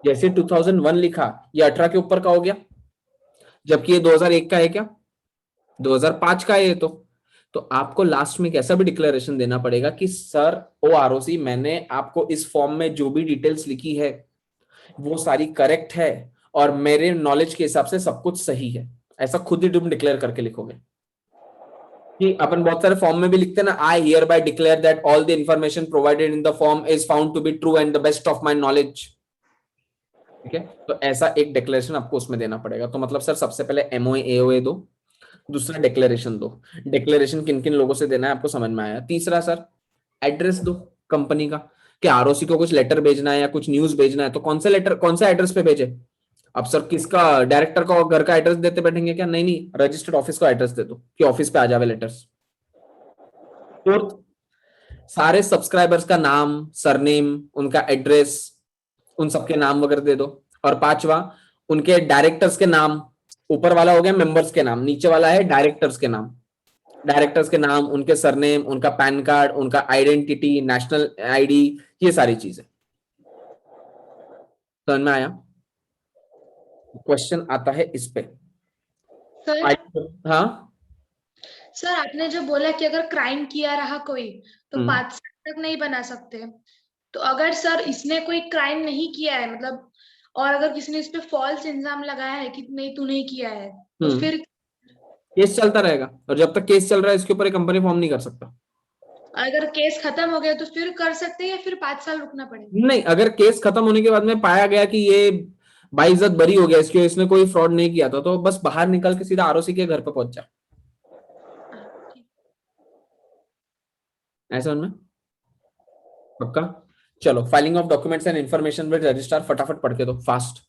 [SPEAKER 1] जैसे 2001 लिखा ये 18 के ऊपर का हो गया, जबकि ये 2001 का है क्या? 2005 का है ये। तो आपको लास्ट में कैसा भी डिक्लेरेशन देना पड़ेगा कि सर OROC मैंने आपको इस फॉर्म में जो भी डिटेल्स लिखी है वो सारी करेक्ट है और मेरे नॉलेज के हिसाब से सब कुछ सही है। ऐसा खुद ही तुम डिक्लेयर करके लिखोगे। कि अपन बहुत सारे फॉर्म में भी लिखते हैं ना, I hereby declare that all the information provided in the form is found to be true and the best of my knowledge. ठीक है, तो ऐसा एक डिक्लेरेशन आपको उसमें देना पड़ेगा। तो मतलब सर सबसे पहले MOA AOA दो, दूसरा डिक्लेरेशन दो। डिक्लेरेशन किन किन लोगों से देना है आपको समझ में आया। तीसरा सर एड्रेस दो कंपनी का, कि ROC को कुछ लेटर भेजना है या कुछ न्यूज भेजना है तो कौन से लेटर कौन सा एड्रेस पे भेजे। अब सर किसका, डायरेक्टर का घर का एड्रेस देते बैठेंगे क्या? नहीं, रजिस्टर्ड ऑफिस का एड्रेस दे दो कि ऑफिस पे आ जावे लेटर्स। फोर्थ, सारे सब्सक्राइबर्स का नाम, सरनेम, उनका एड्रेस, उन सबके नाम वगैरह दे दो। और 5वां, उनके डायरेक्टर्स के नाम। ऊपर वाला हो गया मेंबर्स के नाम, नीचे वाला है डायरेक्टर्स के नाम। डायरेक्टर्स के नाम, उनके सरनेम, उनका पैन कार्ड, उनका आइडेंटिटी, नेशनल आईडी, ये सारी चीजें। समझ में आया? क्वेश्चन आता है इस पे।
[SPEAKER 5] सर
[SPEAKER 1] हाँ
[SPEAKER 5] सर आपने जो बोला कि अगर क्राइम किया रहा कोई तो 5 साल तक नहीं बना सकते, तो अगर सर इसने कोई क्राइम नहीं किया है मतलब, और अगर किसी ने इस पे फॉल्स इल्जाम लगाया है कि नहीं तू नहीं किया है, तो फिर
[SPEAKER 1] केस चलता रहेगा, और जब तक केस चल रहा है इसके ऊपर कंपनी फॉर्म नहीं कर सकता।
[SPEAKER 5] अगर केस खत्म हो गया तो फिर कर सकते हैं या फिर 5 साल रुकना पड़ेगा?
[SPEAKER 1] नहीं, अगर केस खत्म होने के बाद में पाया गया कि ये बाइज्जत बरी हो गया, इसने कोई फ्रॉड नहीं किया था, तो बस बाहर निकल के सीधा आरओसी के घर पे पहुंच जा। ऐसा उनमें पक्का? चलो, filing of documents and information with registrar, फटाफट पढ़ के दो, फास्ट।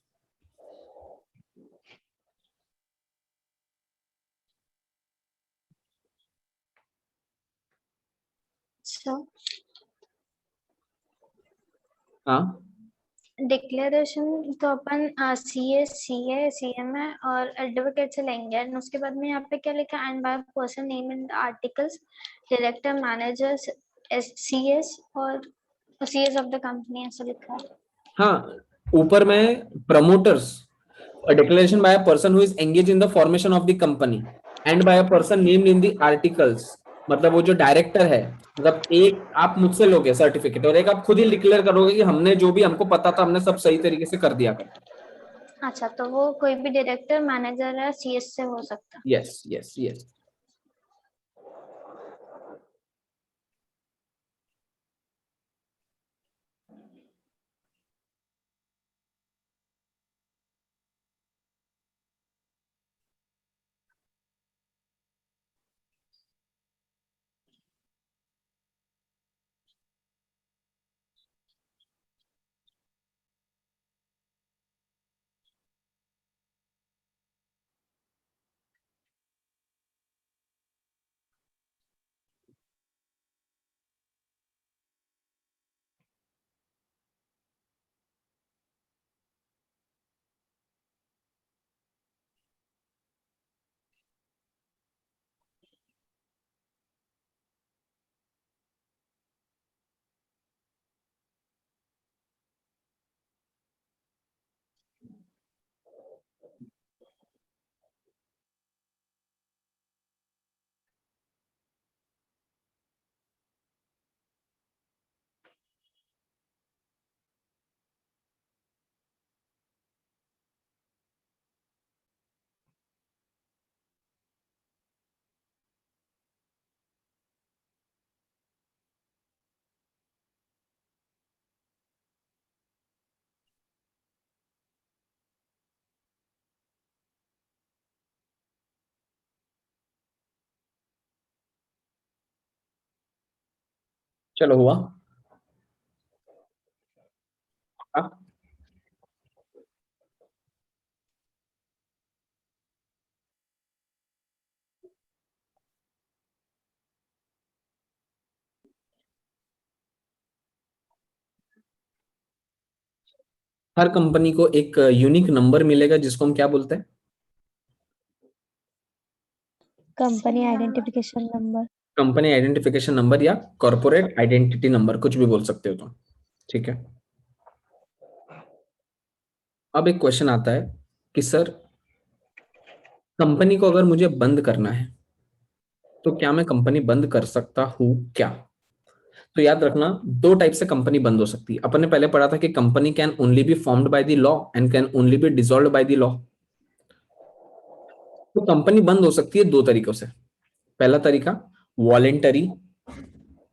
[SPEAKER 1] हाँ,
[SPEAKER 2] डिक्लेरेशन तो अपन सीए, सीए, सीएमए और एडवोकेट से लेंगे, एंड उसके बाद में यहाँ पे क्या लिखा, and by person name in articles, director, managers, CS और सीएस ऑफ द कंपनी, ऐसा लिखा है।
[SPEAKER 1] हाँ, ऊपर में promoters, a declaration by a person who is engaged in the formation of the company and by a person named in the articles, मतलब वो जो डायरेक्टर है, मतलब एक आप मुझसे लोगे सर्टिफिकेट और एक आप खुद ही डिक्लेयर करोगे कि हमने जो भी हमको पता था हमने सब सही तरीके से कर दिया कर।
[SPEAKER 2] अच्छा, तो वो कोई भी डायरेक्टर, मैनेजर या सीएस से हो सकता है?
[SPEAKER 1] Yes yes yes. चलो हुआ। हाँ? हर कंपनी को एक यूनिक नंबर मिलेगा जिसको हम क्या बोलते हैं?
[SPEAKER 7] Company identification number.
[SPEAKER 1] Company identification number या कॉर्पोरेट आइडेंटिटी नंबर, कुछ भी बोल सकते हो तुम। ठीक है, अब एक क्वेश्चन आता है कि सर कंपनी को अगर मुझे बंद करना है तो क्या मैं कंपनी बंद कर सकता हूं क्या? तो याद रखना, दो टाइप से कंपनी बंद हो सकती है। अपन ने पहले पढ़ा था कि company can only be formed by the law and can only be dissolved by the law. तो कंपनी बंद हो सकती है दो तरीकों से। पहला तरीका, voluntary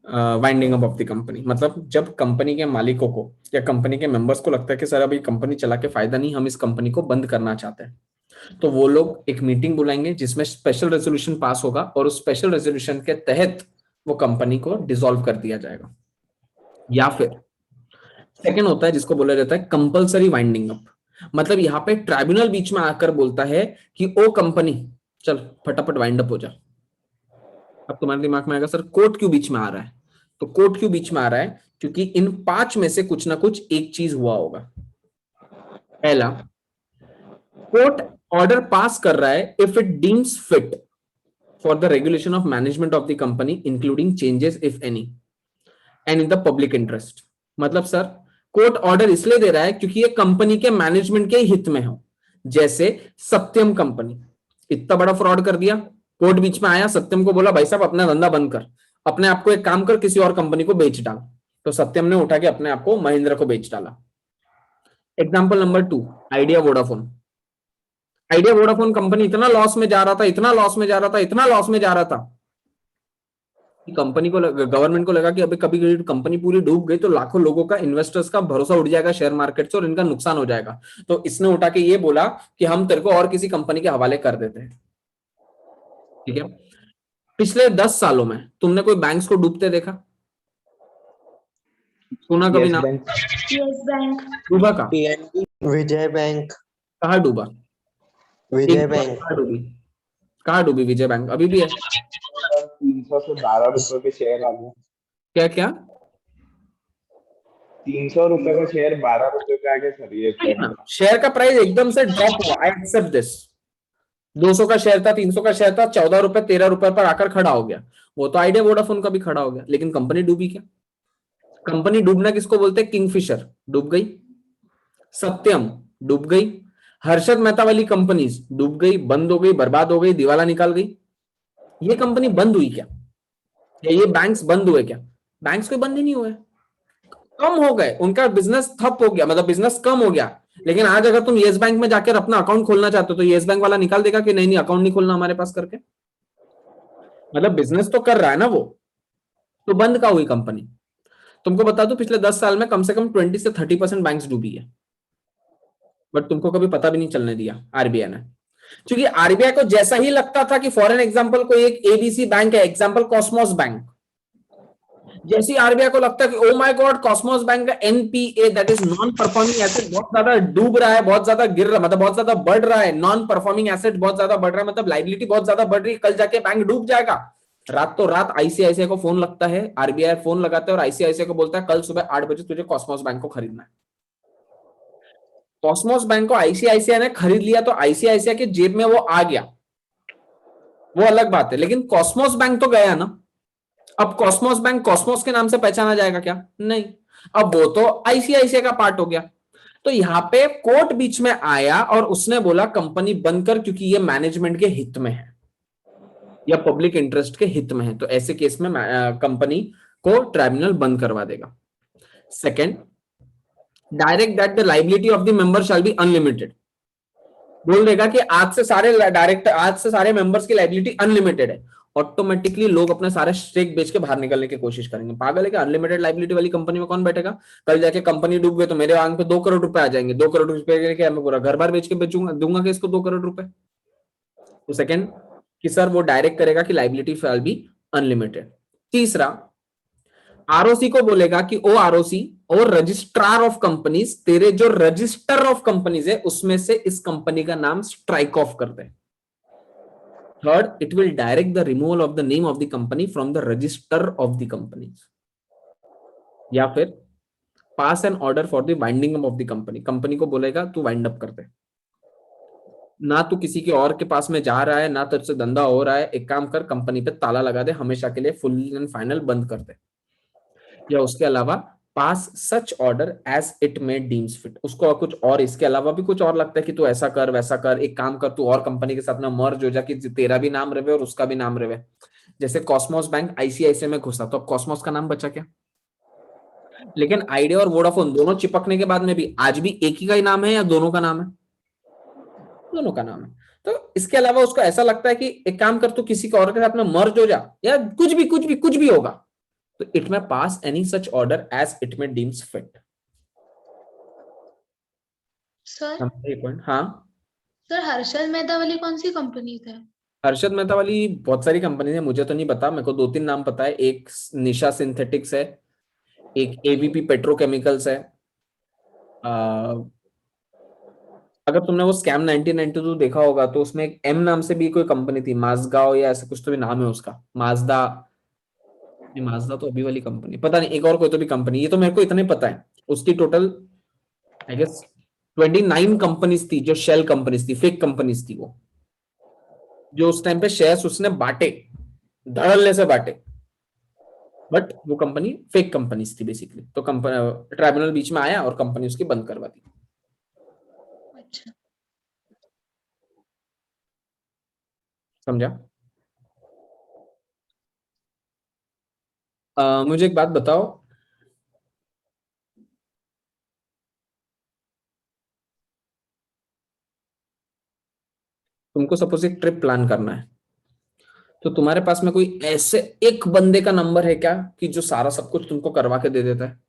[SPEAKER 1] winding up of the company, मतलब जब कंपनी के मालिकों को या कंपनी के मेंबर्स को लगता है कि सर अभी कंपनी चला के फायदा नहीं, हम इस कंपनी को बंद करना चाहते हैं, तो वो लोग एक मीटिंग बुलाएंगे जिसमें स्पेशल रेजोल्यूशन पास होगा और उस स्पेशल रेजोल्यूशन के तहत वो कंपनी को डिसॉल्व कर दिया जाएगा। या फिर सेकंड होता है जिसको बोला जाता है कंपलसरी वाइंडिंग अप, मतलब यहाँ पे ट्राइब्यूनल बीच में आकर बोलता है कि ओ कंपनी चल फटाफट वाइंड अप हो जा। अब तुम्हारे दिमाग में आएगा सर कोर्ट क्यों बीच में आ रहा है? तो कोर्ट क्यों बीच में आ रहा है? क्योंकि इन 5 में से कुछ ना कुछ एक चीज हुआ होगा। पहला, कोर्ट ऑर्डर पास कर रहा है if it deems fit, for the regulation of management of the company including changes if any and in the public interest। मतलब सर कोर्ट ऑर्डर इसलिए दे रहा है क्योंकि ये कंपनी के मैनेजमेंट के हित में हो। जैसे सत्यम कंपनी इतना बड़ा फ्रॉड कर दिया, कोर्ट बीच में आया, सत्यम को बोला भाई साहब अपना धंधा बंद कर, अपने आप को एक काम कर किसी और कंपनी को बेच डाल, तो सत्यम ने उठा के अपने आप को महिंद्रा को बेच डाला। Example number 2, idea Vodafone. Idea Vodafone company इतना लॉस में जा रहा था, इतना लॉस में जा रहा था, इतना लॉस में जा रहा था कि कंपनी को गवर्नमेंट को लगा कि अभी कभी कंपनी पूरी डूब गई तो लाखों लोगों का, इन्वेस्टर्स का भरोसा उड़ जाएगा शेयर मार्केट से और इनका नुकसान हो जाएगा। तो इसने उठा के ये बोला कि हम तेरे को और किसी कंपनी के हवाले कर देते हैं। ठीक है, पिछले 10 सालों में तुमने कोई बैंक्स को डूबते देखा? सुना कभी ना?
[SPEAKER 5] Yes bank.
[SPEAKER 1] डूबा का?
[SPEAKER 8] विजय बैंक।
[SPEAKER 1] कहाँ डूबा?
[SPEAKER 8] विजय बैंक।
[SPEAKER 1] कहाँ डूबी विजय बैंक? अभी भी है?
[SPEAKER 6] 300 से 12 रुपए के शेयर आ गए।
[SPEAKER 1] क्या क्या?
[SPEAKER 6] 300 रुपए का शेयर 12 रुपए पे आ गया सर। ये
[SPEAKER 1] शेयर का प्राइस एकदम से ड्रॉप हुआ, आई एक्सेप्ट दिस। 200 का शेयर था, 300 का शेयर था, 14 रुपए 13 रुपए पर आकर खड़ा हो गया। वो तो आइडिया वोडाफोन का भी खड़ा हो गया, लेकिन कंपनी डूबी क्या? कंपनी डूबना किसको बोलते हैं? किंगफिशर डूब गई, सत्यम डूब गई, हर्षद मेहता वाली कंपनीज डूब गई, बंद हो गई, बर्बाद हो गई, दिवाला निकाल गई। ये कंपनी बंद हुई क्या? या ये बैंक्स बंद हुए क्या? बैंक्स कोई बंद ही नहीं हुए, कम हो गए, उनका बिजनेस ठप हो गया, मतलब बिजनेस कम हो गया। लेकिन आज अगर तुम येस बैंक में जाकर अपना अकाउंट खोलना चाहते हो तो येस बैंक वाला निकाल देगा कि नहीं नहीं अकाउंट नहीं खोलना हमारे पास करके। मतलब बिजनेस तो कर रहा है ना वो, तो बंद का हुई कंपनी। तुमको बता दो पिछले 10 साल में कम से कम 20 से 30% बैंक्स डूबी है, बट तुमको कभी पता भी नहीं चलने दिया आरबीआई ने। क्योंकि आरबीआई को जैसा ही लगता था कि फॉर एग्जांपल कोई एक एबीसी बैंक है, एग्जांपल कॉस्मोस बैंक, जैसी आरबीआई को लगता है कि oh my God Cosmos bank का NPA that is non performing asset बहुत ज्यादा डूब रहा है, बहुत ज्यादा गिर रहा, मतलब बहुत ज्यादा बढ़ रहा है, नॉन परफॉर्मिंग एसेट बहुत ज्यादा बढ़ रहा है, मतलब लाइबिलिटी बहुत ज्यादा बढ़ रही है, कल जाके बैंक डूब जाएगा। रात तो रात आईसीआईसीआई को फोन लगता है, आरबीआई फोन लगाता है और आईसीआईसीआई को बोलता है कल सुबह 8 बजे तुझे कॉस्मोस बैंक को खरीदना है। कॉस्मोस बैंक को आईसीआईसीआई ने खरीद लिया तो आईसीआईसीआई के जेब में वो आ गया, वो अलग बात है, लेकिन कॉस्मोस बैंक तो गया ना। अब कॉस्मोस बैंक कॉस्मोस के नाम से पहचाना जाएगा क्या? नहीं, अब वो तो आईसीआईसीआई का पार्ट हो गया। तो यहाँ पे कोर्ट बीच में आया और उसने बोला कंपनी बंद कर क्योंकि ये मैनेजमेंट के हित में है या पब्लिक इंटरेस्ट के हित में है, तो ऐसे केस में कंपनी को ट्राइब्यूनल बंद करवा देगा। Second, direct that the liability of the member shall be unlimited, बोल देगा कि आज से सारे मेंबर्स की लाइबिलिटी अनलिमिटेड है। ऑटोमेटिकली लोग अपने सारे स्टेक बेच के बाहर निकलने की कोशिश करेंगे। पागल है क्या? अनलिमिटेड लाइबिलिटी वाली कंपनी में कौन बैठेगा? कल जाके कंपनी डूब गई तो मेरे आंख पे 2 करोड़ रुपए आ जाएंगे, 2 करोड़ रुपए के मैं पूरा घर बार बेच के बेचूंगा, दूंगा कि इसको 2 करोड़ रुपए। तो सेकंड कि सर वो डायरेक्ट करेगा कि लाइबिलिटी शैल बी अनलिमिटेड। तीसरा, आरओसी को बोलेगा कि ओ आरओसी और रजिस्ट्रार ऑफ कंपनीज, तेरे जो रजिस्टर ऑफ कंपनीज है उसमें से इस कंपनी का नाम स्ट्राइक ऑफ कर दे। Third, it will direct the removal of the name of the company from the register of the companies, या फिर pass an order for the winding of the company. Company को बोलेगा तू wind up कर दे, ना तू किसी के और के पास में जा रहा है ना तुझसे धंधा हो रहा है, एक काम कर कंपनी पे ताला लगा दे, हमेशा के लिए फुल एंड फाइनल बंद कर दे। या उसके अलावा pass such order as it may deems fit, उसको कुछ और इसके अलावा भी कुछ और लगता है कि तू ऐसा कर वैसा कर, एक काम कर तू और कंपनी के साथ में मर्ज हो जा कि तेरा भी नाम रहे और उसका भी नाम रहे। जैसे कॉस्मोस बैंक आईसीआईसीआई में घुसा तो अब कॉस्मोस का नाम बचा क्या? लेकिन आइडिया और वोडाफोन दोनों चिपकने के बाद में भी आज भी एक ही का ही नाम है या दोनों का नाम है? दोनों का नाम है। तो इसके अलावा उसको ऐसा लगता है कि एक काम कर तू किसी और के साथ में मर्ज हो जा या कुछ भी होगा, तो it may pass any such order as it may deems fit.
[SPEAKER 5] Sir
[SPEAKER 1] हाँ
[SPEAKER 5] सर, हर्षद मेहता वाली कौन सी कंपनी थे?
[SPEAKER 1] हर्षद मेहता वाली बहुत सारी कंपनी है, मुझे तो नहीं पता, मेरे को 2-3 नाम पता है। एक निशा सिंथेटिक्स है, एक एवीपी पेट्रोकेमिकल्स है। अगर तुमने वो स्कैम 1992 देखा होगा तो उसमें एक एम नाम से भी कोई कंपनी थी, माजगाओ या ऐसा कुछ तो भी नाम है उसका, माजदा तो अभी वाली कंपनी पता नहीं, एक और कोई तो भी कंपनी, ये तो मेरे को इतने पता है। उसकी टोटल आई गेस 29 कंपनीज थी जो शेल कंपनीज थी, फेक कंपनीज थी वो। जो उस टाइम पे शेयर्स उसने बांटे, धड़ल्ले से बांटे, बट वो कंपनी फेक कंपनी थी बेसिकली। तो कंपनी, ट्राइब्यूनल बीच में आया और कंपनी उसकी बंद करवा दी।
[SPEAKER 5] अच्छा।
[SPEAKER 1] समझा? मुझे एक बात बताओ, तुमको सपोज एक ट्रिप प्लान करना है, तो तुम्हारे पास में कोई ऐसे एक बंदे का नंबर है क्या कि जो सारा सब कुछ तुमको करवा के दे देता है?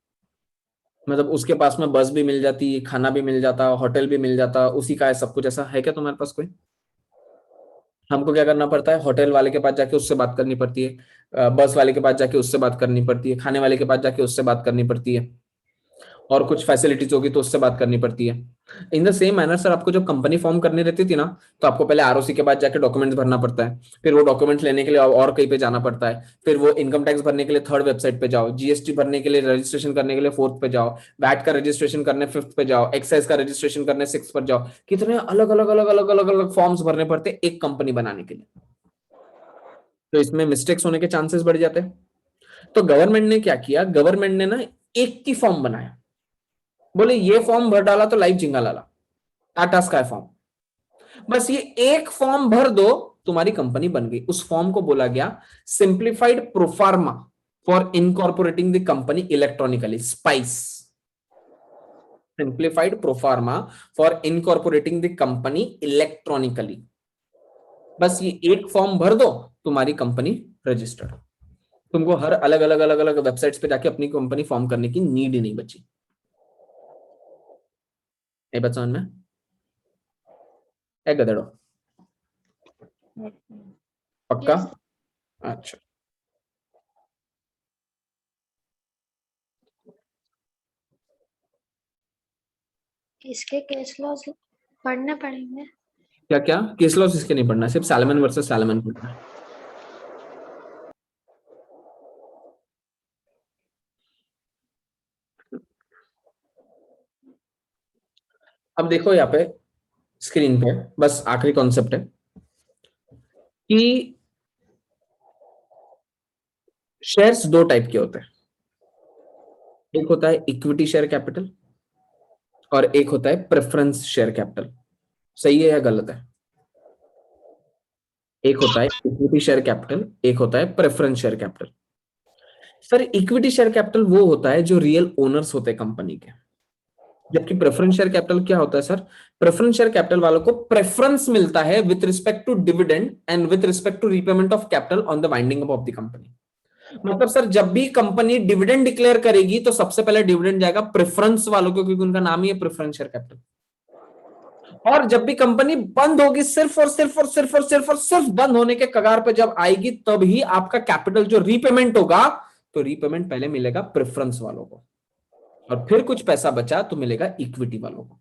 [SPEAKER 1] मतलब उसके पास में बस भी मिल जाती, खाना भी मिल जाता, होटल भी मिल जाता, उसी का है सब कुछ, ऐसा है क्या तुम्हारे पास कोई? हमको क्या करना पड़ता है? होटल वाले के पास जाके उससे बात करनी पड़ती है, बस वाले के पास जाके उससे बात करनी पड़ती है, खाने वाले के पास जाके उससे बात करनी पड़ती है, और कुछ फैसिलिटीज होगी तो उससे बात करनी पड़ती है। In the same manner sir, आपको जब कंपनी फॉर्म करनी रहती थी ना, तो आपको पहले आरओसी के बाद जाके डॉक्यूमेंट्स भरना पड़ता है, फिर वो डॉक्यूमेंट्स लेने के लिए और कहीं पे जाना पड़ता है, फिर वो इनकम टैक्स भरने के लिए थर्ड वेबसाइट पे जाओ, जीएसटी भरने के लिए रजिस्ट्रेशन करने के लिए फोर्थ पे जाओ, वैट का रजिस्ट्रेशन करने फिफ्थ पे जाओ, एक्साइज का रजिस्ट्रेशन करने सिक्स पर जाओ। कितने अलग अलग अलग अलग अलग अलग फॉर्म्स भरने पड़ते एक कंपनी बनाने के लिए। तो इसमें मिस्टेक्स होने के चांसेस बढ़ जाते हैं। तो गवर्नमेंट ने क्या किया, गवर्नमेंट ने ना एक ही फॉर्म बनाया, बोले ये फॉर्म भर डाला तो लाइफ जिंगा लाला, टाटा स्काई फॉर्म, बस ये एक फॉर्म भर दो तुम्हारी कंपनी बन गई। उस फॉर्म को बोला गया simplified proforma for incorporating the company electronically, spice. Simplified proforma for incorporating the company electronically, बस ये एक फॉर्म भर दो, तुम्हारी कंपनी रजिस्टर्ड। तुमको हर अलग अलग अलग अलग वेबसाइट्स पे जाके अपनी कंपनी फॉर्म करने की नीड ही नहीं बची। ए बात समझ में? ए गधड़ो, पक्का? अच्छा,
[SPEAKER 2] इसके केस लॉस पढ़ने पड़ेंगे।
[SPEAKER 1] क्या क्या केस लॉस इसके नहीं पढ़ना, सिर्फ सैलमन वर्सेस सैलमन पढ़ना है। अब देखो यहाँ पे स्क्रीन पे बस आखिरी कॉन्सेप्ट है कि शेयर्स दो टाइप के होते हैं, एक होता है इक्विटी शेयर कैपिटल और एक होता है प्रेफरेंस शेयर कैपिटल। सही है या गलत है? एक होता है इक्विटी शेयर कैपिटल, एक होता है preference share capital. Sir equity share capital वो होता है जो रियल ओनर्स होते हैं कंपनी के, जबकि प्रेफरेंस शेयर कैपिटल क्या होता है सर? प्रेफरेंस शेयर कैपिटल वालों को प्रेफरेंस मिलता है with respect to dividend and with respect to repayment of capital on the winding up of the company. मतलब सर जब भी कंपनी डिविडेंड डिक्लेयर करेगी तो सबसे पहले डिविडेंड जाएगा प्रेफरेंस वालों को, क्योंकि उनका नाम ही है प्रेफरेंस शेयर कैपिटल। और जब भी कंपनी बंद होगी, सिर्फ और सिर्फ और सिर्फ और सिर्फ और सिर्फ बंद होने के कगार पे जब आएगी, तभी आपका कैपिटल जो रीपेमेंट होगा, तो रीपेमेंट पहले मिलेगा प्रेफरेंस वालों को, और फिर कुछ पैसा बचा तो मिलेगा इक्विटी वालों को।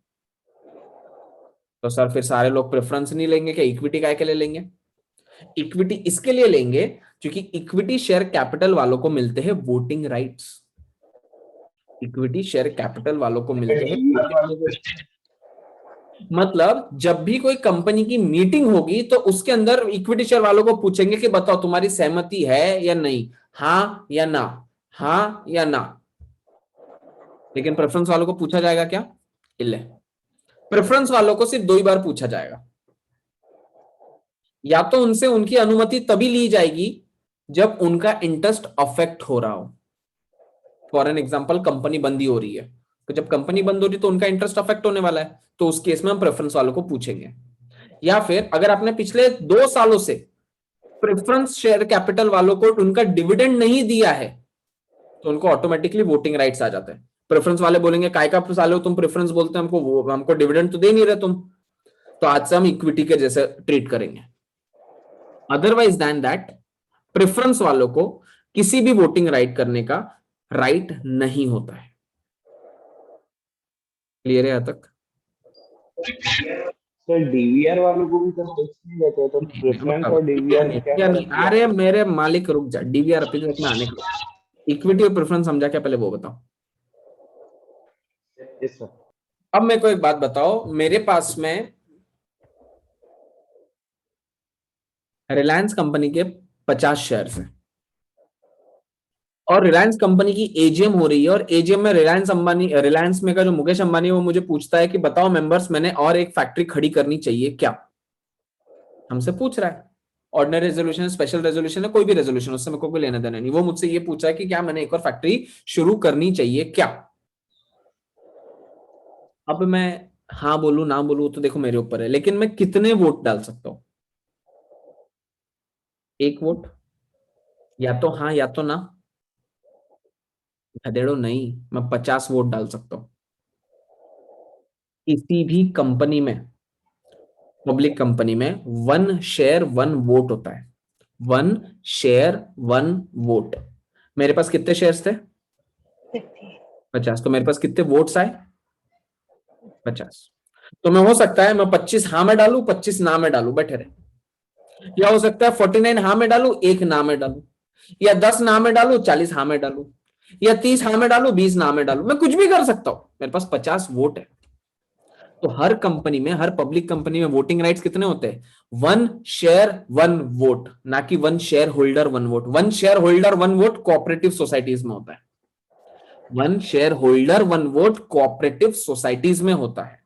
[SPEAKER 1] तो सर फिर सारे लोग प्रेफरेंस नहीं लेंगे क्या? इक्विटी काय के लिए लेंगे? इक्विटी इसके लिए लेंगे क्योंकि इक्विटी शेयर कैपिटल वालों को मिलते हैं voting rights. Equity share capital वालों को मिलते हैं, मतलब जब भी कोई कंपनी की मीटिंग होगी तो उसके अंदर इक्विटी शेयर वालों को पूछेंगे कि बताओ तुम्हारी सहमति है या नहीं, हाँ या ना, हाँ या ना। लेकिन प्रेफरेंस वालों को पूछा जाएगा क्या? इल्ले, प्रेफरेंस वालों को सिर्फ 2 ही बार पूछा जाएगा। या तो उनसे उनकी अनुमति तभी ली जाएगी जब उनका इंटरेस्ट अफेक्ट हो रहा हो। फॉर एन एग्जांपल, कंपनी बंदी हो रही है, तो जब कंपनी बंद हो रही है तो उनका इंटरेस्ट अफेक्ट होने वाला है, तो उस केस में हम प्रेफरेंस वालों को पूछेंगे। या फिर अगर आपने पिछले 2 सालों से प्रेफरेंस शेयर कैपिटल वालों को उनका डिविडेंड नहीं दिया है, तो उनको ऑटोमेटिकली वोटिंग राइट्स आ जाते हैं। प्रेफरेंस वाले बोलेंगे काय का साले हो तुम प्रेफरेंस बोलते हैं हमको, हमको डिविडेंड तो दे नहीं रहे तुम, तो आज से हम इक्विटी के जैसे ट्रीट करेंगे। अदरवाइज देन दैट प्रेफरेंस वालों को किसी भी वोटिंग राइट करने का राइट नहीं होता है। क्लियर है यहां तक?
[SPEAKER 6] सर डीवीआर वालों को भी कंटेक्ट नहीं देते, तो प्रेफरेंस और डीवीआर में क्या
[SPEAKER 1] नहीं, अरे मेरे मालिक रुक जा, डीवीआर अपने में आने का, इक्विटी और प्रेफरेंस समझा क्या पहले वो बताओ।
[SPEAKER 6] Yes sir.
[SPEAKER 1] अब मेरे को एक बात बताओ, मेरे पास में रिलायंस कंपनी के 50 शेयर है और रिलायंस कंपनी की एजीएम हो रही है और एजीएम में रिलायंस में का जो मुकेश अंबानी है वो मुझे पूछता है कि बताओ मेंबर्स, मैंने और एक फैक्ट्री खड़ी करनी चाहिए क्या? हमसे पूछ रहा है। ऑर्डिनरी रेजोल्यूशन है, स्पेशल रेजोल्यूशन है, कोई भी रेजोल्यूशन, उससे मेरे को कोई लेना देना नहीं। वो मुझसे ये पूछा है कि क्या मैंने एक और फैक्ट्री शुरू करनी चाहिए क्या? अब मैं हाँ बोलूं ना बोलूं तो देखो मेरे ऊपर है, लेकिन मैं कितने वोट डाल सकता हूं? 1 वोट, या तो हाँ या तो ना। गधेड़ो नहीं, मैं 50 वोट डाल सकता हूं। किसी भी कंपनी में, पब्लिक कंपनी में 1 शेयर 1 वोट होता है। 1 शेयर 1 वोट। मेरे पास कितने शेयर्स थे? 50। तो मेरे पास कितने वोट्स आए? 50। तो मैं हो सकता है मैं 25 हाँ में डालू, 25 ना में डालू, बैठे रहे। या हो सकता है 49 हाँ में डालू, 1 ना में डालू, या 10 ना में डालू, 40 हाँ में डालू, या 30 हाँ में डालू, 20 ना में डालू। मैं कुछ भी कर सकता हूं, मेरे पास 50 वोट है। तो हर कंपनी में, हर पब्लिक कंपनी में वोटिंग राइट्स कितने होते हैं? 1 शेयर 1 वोट, ना कि 1 share holder 1 vote. 1 share holder 1 vote cooperative societies में होता है। 1 share holder 1 vote cooperative societies में होता है,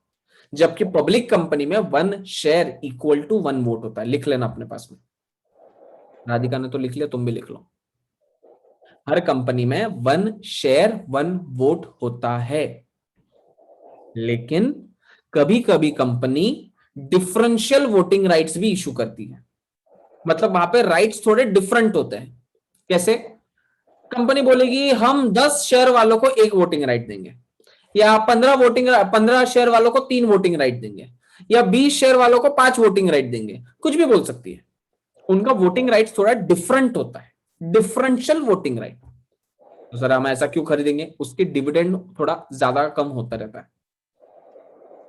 [SPEAKER 1] जबकि पब्लिक कंपनी में 1 शेयर इक्वल टू 1 वोट होता है। लिख लेना अपने पास में। राधिका ने तो लिख लिया, तुम भी लिख लो। हर कंपनी में 1 शेयर 1 वोट होता है, लेकिन कभी कभी कंपनी डिफरेंशियल वोटिंग राइट्स भी इशू करती है। मतलब वहां पे राइट्स थोड़े डिफरेंट होते हैं। कैसे? कंपनी बोलेगी हम 10 शेयर वालों को 1 वोटिंग राइट देंगे, या 15 शेयर वालों को 3 वोटिंग राइट देंगे, या 20 शेयर वालों को 5 वोटिंग राइट देंगे। कुछ भी बोल सकती है। उनका वोटिंग राइट थोड़ा डिफरेंट होता है, डिफरेंशियल वोटिंग राइट। तो सर हम ऐसा क्यों खरीदेंगे? उसकी डिविडेंड थोड़ा ज्यादा कम होता रहता है,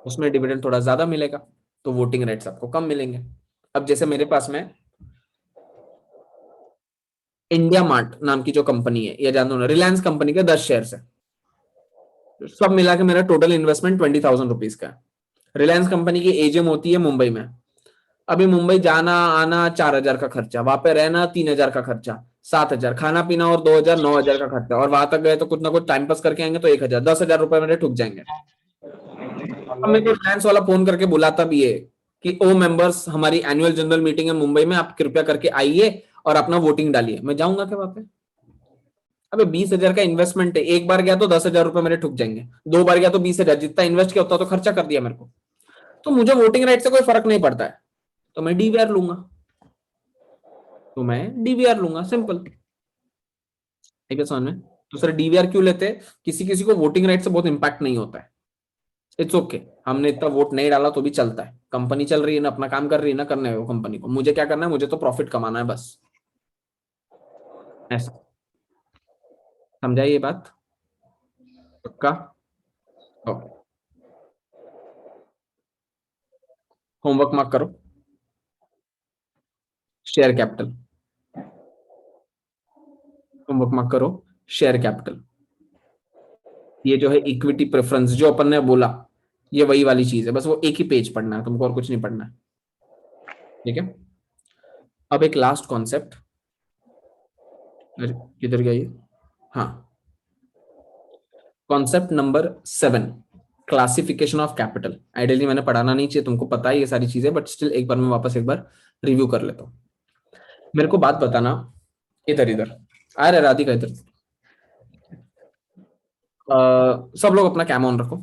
[SPEAKER 1] उसमें डिविडेंड थोड़ा ज्यादा मिलेगा, तो वोटिंग राइट्स आपको कम मिलेंगे। अब जैसे मेरे पास में इंडिया मार्ट नाम की जो कंपनी है, ये जान दो ना, रिलायंस कंपनी के 10 शेयर है। सब मिला के मेरा टोटल इन्वेस्टमेंट 20,000 रुपीज का है। रिलायंस कंपनी की एजीएम होती है मुंबई में। अभी मुंबई जाना आना 4,000 का खर्चा, वहां पे रहना 3,000 का खर्चा, 7,000 खाना पीना और 2,000 9,000 का खर्चा, और वहां तक गए तो कुछ ना कुछ टाइम पास करके आएंगे तो 1,000 10,000 रुपए मेरे ठुक जाएंगे। अब मेरे को रिलायंस वाला फोन करके बुलाता भी है कि ओ मेंबर्स, हमारी एनुअल जनरल मीटिंग है मुंबई में, आप कृपया करके आइए और अपना वोटिंग डालिए। मैं जाऊंगा क्या वहां पे? अबे 20,000 का इन्वेस्टमेंट है, एक बार गया तो 10,000 रुपए मेरे ठुक जाएंगे, 2 बार गया तो 20,000। जितना इन्वेस्ट किया उतना तो खर्चा कर दिया मेरे को। तो मुझे वोटिंग राइट से कोई फर्क नहीं पड़ता है, तो मैं डीवीआर लूंगा। सिंपल। ठीक है समझ में? तो सर डीवीआर क्यों लेते हैं? किसी किसी को वोटिंग राइट से बहुत इंपैक्ट नहीं होता है, इट्स ओके। हमने इतना वोट नहीं डाला तो भी चलता है, कंपनी चल रही है ना, अपना काम कर रही है ना, करने है वो कंपनी को। मुझे क्या करना है? मुझे तो प्रॉफिट कमाना है बस, ऐसा। समझा ये बात? पक्का? ओके, होमवर्क मार्क करो। शेयर कैपिटल, होमवर्क मार्क करो। शेयर कैपिटल, ये जो है इक्विटी प्रेफरेंस जो अपन ने बोला, ये वही वाली चीज है, बस वो एक ही पेज पढ़ना है तुमको और कुछ नहीं पढ़ना है। ठीक है? अब एक लास्ट कॉन्सेप्ट, किधर गया ये? हाँ, concept number 7, classification of capital. Ideally मैंने पढ़ाना नहीं चाहिए, तुमको पता है ये सारी चीजें, बट स्टिल एक बार मैं वापस एक बार रिव्यू कर लेता हूँ। मेरे को बात बताना, इधर इधर आ रहा राधिका, इधर। सब लोग अपना कैम ऑन रखो।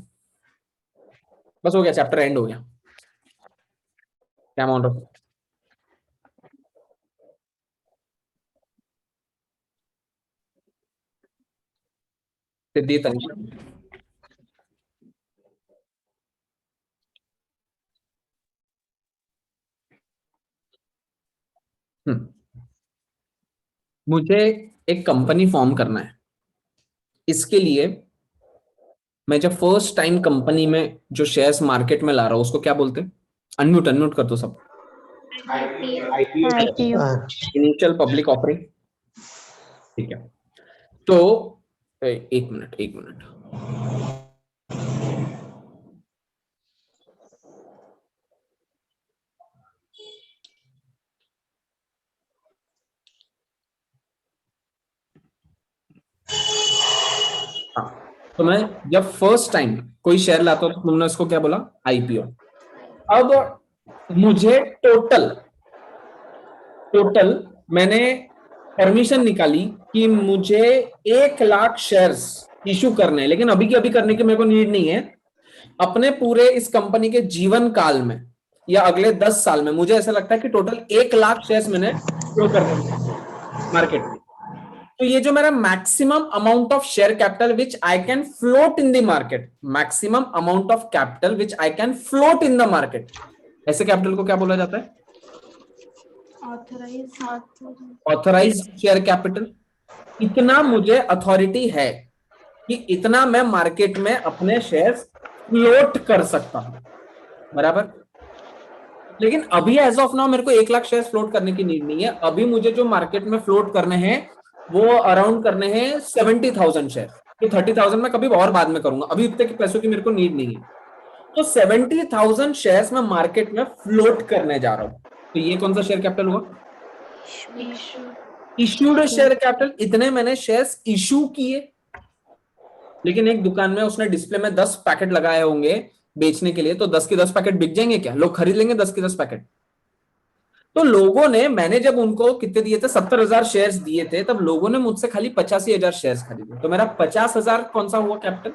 [SPEAKER 1] बस हो गया, चैप्टर एंड हो गया। कैम ऑन रखो। सिद्धि, तनिषा, मुझे एक कंपनी फॉर्म करना है। इसके लिए मैं जब फर्स्ट टाइम कंपनी में जो शेयर्स मार्केट में ला रहा हूं उसको क्या बोलते हैं? अनम्यूट अनम्यूट कर दो सब। Initial public offering. ठीक है, तो एक मिनट। तो मैं जब फर्स्ट टाइम कोई शेयर लाता हूँ तो तुमने उसको क्या बोला, आईपीओ। अब मुझे टोटल मैंने परमिशन निकाली कि मुझे 1,00,000 शेयर्स इशू करने हैं, लेकिन अभी के अभी करने की मेरे को नीड नहीं है। अपने पूरे इस कंपनी के जीवन काल में या अगले 10 साल में मुझे ऐसा लगता है कि टोटल 1,00,000 शेयर्स मैंने फ्लो करने मार्केट में। तो ये जो मेरा maximum amount of share capital which I can float in the market, maximum amount of capital which I can float in the market, ऐसे कैपिटल को क्या बोला जाता है? Authorise share capital. इतना मुझे अथॉरिटी है कि इतना मैं मार्केट में अपने शेयर्स फ्लोट कर सकता हूं, बराबर। लेकिन अभी एज ऑफ नाउ मेरे को 1,00,000 शेयर्स फ्लोट करने की नीड नहीं है। अभी मुझे जो मार्केट में फ्लोट करने हैं वो अराउंड करने हैं 70,000 शेयर। तो 30,000 मैं कभी और बाद में करूंगा, अभी इतने के पैसों की मेरे को नीड नहीं है। तो 70,000 शेयर्स मैं मार्केट में फ्लोट करने जा रहा हूं। तो ये कौन सा शेयर कैपिटल हुआ? Issued share capital. इतने मैंने शेयर्स इशू किए, लेकिन एक दुकान में उसने डिस्प्ले में 10 पैकेट लगाए होंगे बेचने के लिए, तो 10 के 10 पैकेट बिक जाएंगे क्या? लोग खरीद लेंगे 10 के 10 पैकेट। तो लोगों ने, मैंने जब उनको कितने दिए थे, 70,000 शेयर्स दिए थे, तब लोगों ने मुझसे खाली 85,000 शेयर्स खरीदे। तो मेरा 50,000 कौन सा हुआ कैपिटल?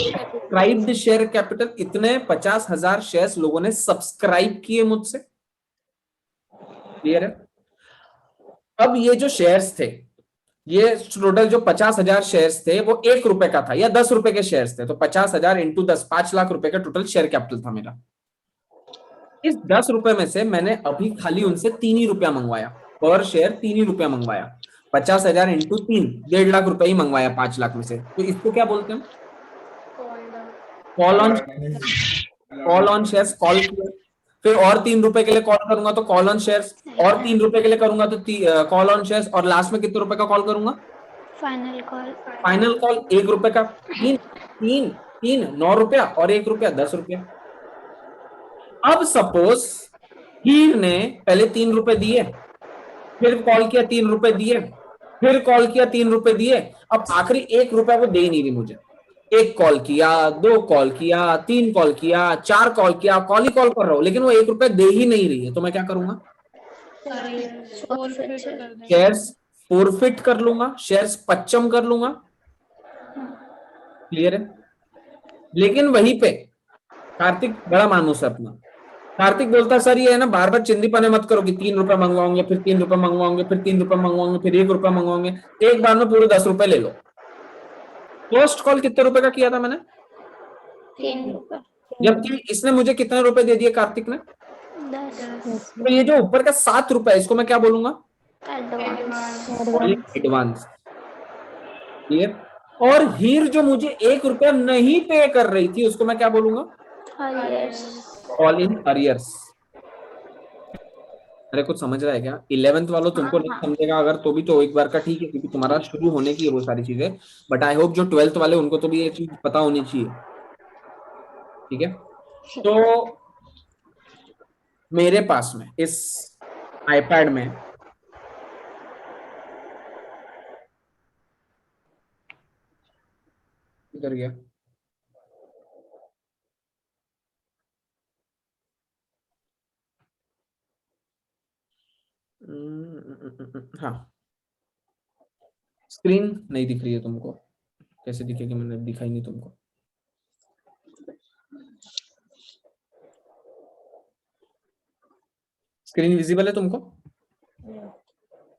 [SPEAKER 1] Subscribed share capital. इतने 50,000 शेयर्स लोगों ने सब्सक्राइब किए मुझसे। क्लियर है? अब ये जो शेयर्स थे, ये टोटल जो 50,000 शेयर्स थे वो 1 रुपए का था या 10 रुपए के शेयर्स थे, तो 50,000 इंटू 10, 5 लाख रुपए का टोटल शेयर कैपिटल था मेरा। इस 10 रुपए में से मैंने अभी खाली उनसे 3 ही रुपया मंगवाया, पर शेयर 3 ही रुपया मंगवाया। 50,000 इंटू 3, 1.5 लाख रुपए ही मंगवाया 5 लाख में से। तो इसको क्या बोलते हैं? Call on shares. कॉल किया, फिर और 3 रुपए के लिए कॉल करूंगा तो कॉल ऑन शेयर्स, और 3 रुपए के लिए करूंगा तो कॉल ऑन शेयर्स, और लास्ट में कितने रुपए का कॉल करूंगा? फाइनल कॉल 1 रुपए का। 3 9 रुपया और 1 रुपया 10 रुपया। अब सपोज हीर ने पहले 3 रुपए दिए, फिर कॉल किया 3 रुपए दिए, फिर कॉल किया 3 रुपए दिए, अब आखिरी 1 रुपया वो दे ही नहीं रही मुझे। 1 कॉल किया, 2 कॉल किया, 3 कॉल किया, 4 कॉल किया, कॉल ही कॉल कर रहा हूं, लेकिन वो 1 रुपया दे ही नहीं रही है। तो मैं क्या करूंगा? शेयर्स फोरफिट कर लूंगा, शेयर्स पच्चम कर लूंगा। क्लियर है? लेकिन वहीं पे कार्तिक बड़ा मानुस है अपना। कार्तिक बोलता सर ये है ना, बार बार चिंदी पने मत करो कि 3 रुपए मंगवाओगे, फिर 3 रुपए मंगवाओगे, फिर 3 रुपए मंगवाओगे, फिर 1 रुपया मंगवाओगे, एक बार में पूरे 10 रुपए ले लो। फर्स्ट कॉल कितने रुपए का किया था मैंने?
[SPEAKER 2] 3 रुपए।
[SPEAKER 1] जबकि इसने मुझे कितने रुपए दे दिए कार्तिक ने?
[SPEAKER 2] 10।
[SPEAKER 1] तो ये जो ऊपर का 7 रुपए, इसको मैं क्या बोलूंगा? एडवांस। क्लियर? और हीर जो मुझे 1 रुपया नहीं पे कर रही थी, उसको मैं क्या बोलूंगा? All in arrears. अरे कुछ समझ रहा है क्या? 11th वालों तुमको नहीं समझेगा अगर, तो भी तो एक बार का ठीक है, क्योंकि तुम्हारा शुरू होने की है वो सारी चीजें। बट आई होप जो 12th वाले उनको तो भी ये चीज पता होनी चाहिए। ठीक है? तो मेरे पास में इस आईपैड में इधर गया, हाँ स्क्रीन नहीं दिख रही है तुमको? कैसे दिखेगी? मैंने दिखाई नहीं तुमको। स्क्रीन विजिबल है तुमको?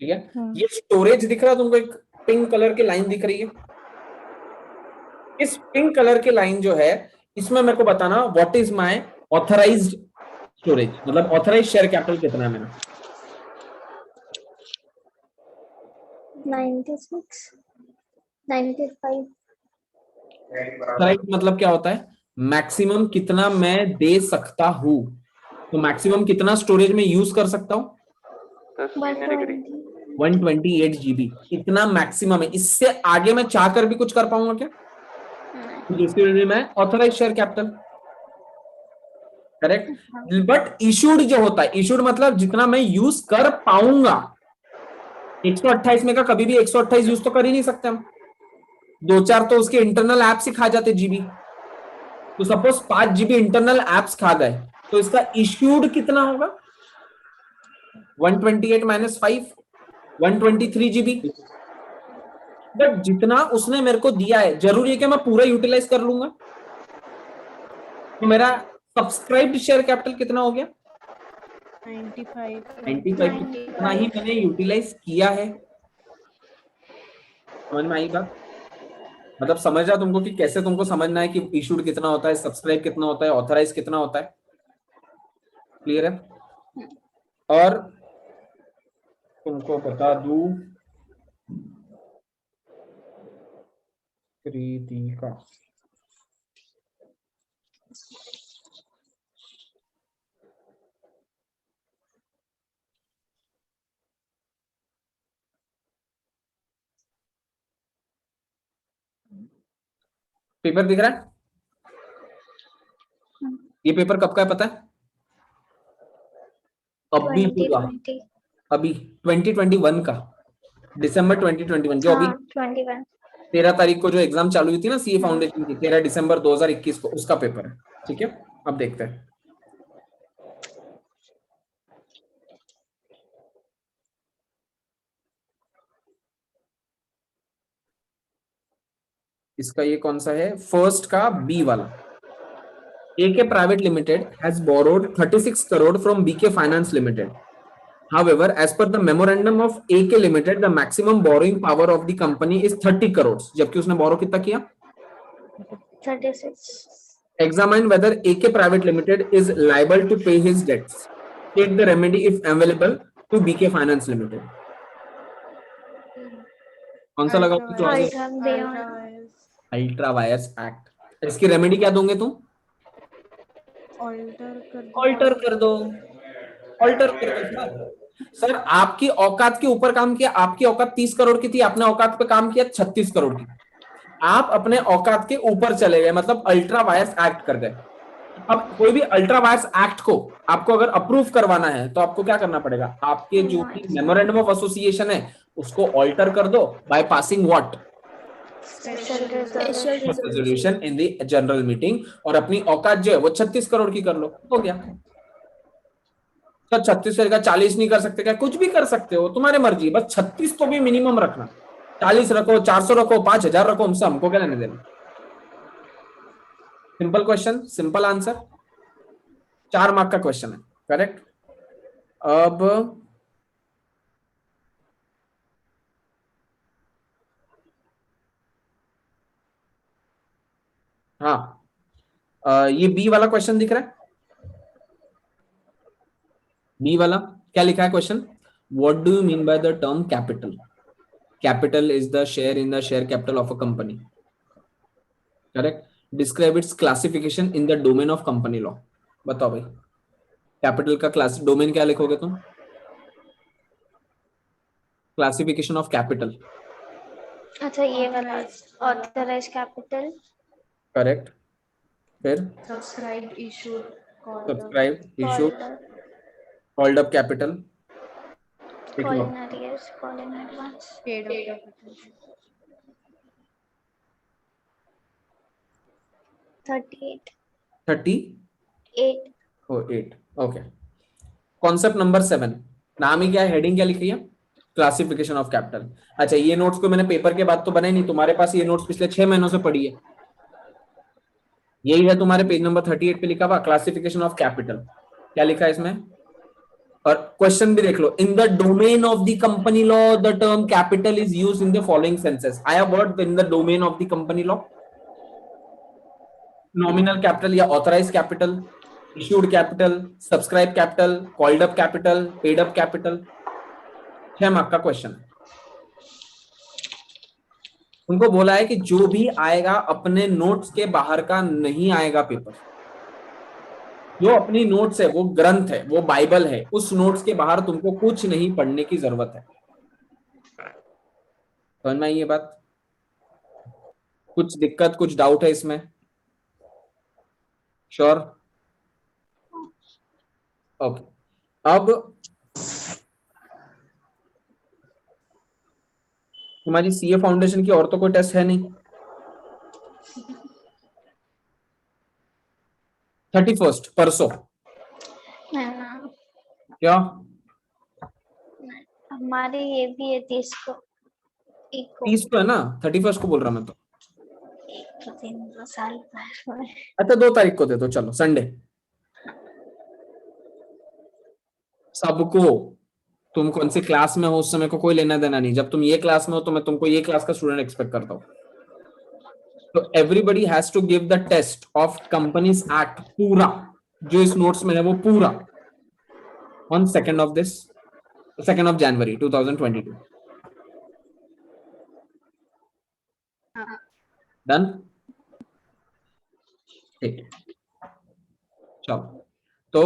[SPEAKER 1] ठीक है? ये स्टोरेज दिख रहा है तुमको? एक पिंक कलर की लाइन दिख रही है। इस पिंक कलर की लाइन जो है, इसमें मेरे को बताना what is my authorised storage, मतलब ऑथराइज्ड शेयर कैपिटल कितना है मेरा?
[SPEAKER 2] 96, 95।
[SPEAKER 1] ऑथराइज्ड मतलब क्या होता है? मैक्सिमम कितना मैं दे सकता हूं। तो मैक्सिमम कितना स्टोरेज में यूज कर सकता हूं? 128 GB। इतना मैक्सिमम है। इससे आगे मैं चाहकर भी कुछ कर पाऊंगा क्या? इसके मैं authorise share capital. Correct? But issued जो होता है, इशूड मतलब जितना मैं यूज कर पाऊंगा। 128 में का कभी भी 128 यूज तो कर ही नहीं सकते हम। दो चार तो उसके इंटरनल ऐप्स ही खा जाते जीबी। तो सपोज 5 GB इंटरनल ऐप्स खा गए, तो इसका इश्यूड कितना होगा? 128 माइनस 5, 123 GB। बट जितना उसने मेरे को दिया है, जरूरी है कि मैं पूरा यूटिलाइज कर लूंगा? तो मेरा सब्सक्राइब्ड शेयर कैपिटल कितना हो गया? 95 कितना ही मैंने यूटिलाइज किया है। समझ में आई बात? मतलब समझ रहा तुमको कि कैसे तुमको समझना है कि इशूड कितना होता है, सब्सक्राइब कितना होता है, ऑथराइज कितना होता है। क्लियर है? और तुमको बता दूं प्रीति का पेपर दिख रहा है? ये पेपर कब का है पता है? अभी हुआ, अभी 2021 का, दिसंबर 2021 जो अभी
[SPEAKER 2] 21
[SPEAKER 1] 13 तारीख को जो एग्जाम चालू हुई थी ना सीए फाउंडेशन की, 13 दिसंबर 2021 को, उसका पेपर है। ठीक है, अब देखते हैं। इसका ये कौन सा है? फर्स्ट का बी वाला। AK Private Limited has borrowed 36 crore from BK Finance Limited. However, as per the memorandum of AK Limited, the maximum borrowing power of the company is 30 crores. जबकि उसने borrow कितना किया?
[SPEAKER 2] 36.
[SPEAKER 1] Examine whether AK Private Limited is liable to pay his debts. Take the remedy if available to BK Finance Limited. कौन सा लगा? Ultra vires act. इसकी remedy क्या दोगे तुम? ऑल्टर कर दो, ऑल्टर कर दो। सर आपकी औकात के ऊपर काम किया, आपकी औकात 30 करोड़ की थी, आपने औकात पे काम किया 36 करोड़ की। आप अपने औकात के ऊपर चले गए, मतलब अल्ट्रा वायर्स एक्ट कर गए। अब कोई भी अल्ट्रा वायर्स एक्ट को आपको अगर अप्रूव करवाना है तो आपको क्या करना पड़ेगा? आपके जो भी मेमोरेंडम ऑफ एसोसिएशन है उसको ऑल्टर कर दो by passing what? Resolution in the general meeting, और अपनी औकात जो है वो 36 करोड़ की कर लो, हो गया। तो 36 का 40 नहीं कर सकते क्या? कुछ भी कर सकते हो, तुम्हारी मर्जी, बस 36 तो भी मिनिमम रखना। 40 रखो, 400 रखो, 5000 रखो, हमसे हमको क्या लेने देना। Simple question, simple answer, 4 mark का क्वेश्चन है। करेक्ट। अब हाँ, ये बी वाला क्वेश्चन दिख रहा है? बी वाला क्या लिखा है question? What do you mean by the term capital? Capital is the share in the share capital of a company. Correct. Describe it's classification in the domain of company law. बताओ भाई, capital का class domain क्या लिखोगे तुम? Classification of capital.
[SPEAKER 2] अच्छा, ये वाला authorised capital.
[SPEAKER 1] Correct. फिर
[SPEAKER 9] subscribed, issued,
[SPEAKER 1] subscribe, issue, called up capital,
[SPEAKER 2] call in arrears, call in advance,
[SPEAKER 9] paid up capital.
[SPEAKER 2] 38
[SPEAKER 1] 8 okay. Concept number 7, नाम ही क्या है, हेडिंग क्या लिखी है? Classification of capital. अच्छा, ये नोट्स को मैंने पेपर के बाद तो बनाई नहीं, तुम्हारे पास ये नोट्स पिछले 6 महीनों से पड़ी है। यही है तुम्हारे पेज नंबर 38 पे लिखा हुआ क्लासिफिकेशन ऑफ कैपिटल। क्या लिखा है इसमें? और क्वेश्चन भी देख लो। In the domain of the company law the term capital is used in the following senses. आया word in the domain of the company law? Nominal capital या authorise capital, issued capital, subscribe capital, called up capital, paid up capital. 6 mark का question है। उनको बोला है कि जो भी आएगा अपने नोट्स के बाहर का नहीं आएगा पेपर। जो अपनी नोट्स है वो ग्रंथ है, वो बाइबल है, उस नोट्स के बाहर तुमको कुछ नहीं पढ़ने की जरूरत है। समझ में आई ये बात? कुछ दिक्कत, कुछ डाउट है इसमें? श्योर? ओके। अब तुम्हारी सीए फाउंडेशन की और तो कोई टेस्ट है नहीं? 31st परसों
[SPEAKER 2] ना,
[SPEAKER 1] क्या?
[SPEAKER 2] हमारे ये भी है 30 को,
[SPEAKER 1] 30 को है ना, 31st को बोल रहा मैं तो।
[SPEAKER 2] एक दिन 2 साल पर।
[SPEAKER 1] अच्छा 2 तारीख को दे दो, चलो संडे सबको। तुम कौन सी क्लास में हो उस समय को कोई लेना देना नहीं, जब तुम ये क्लास में हो तो मैं तुमको ये क्लास का स्टूडेंट एक्सपेक्ट करता हूँ। तो everybody has to give the test of Companies Act पूरा, जो इस नोट्स में है वो पूरा, on 2nd of January 2022। Done? ठीक, चलो तो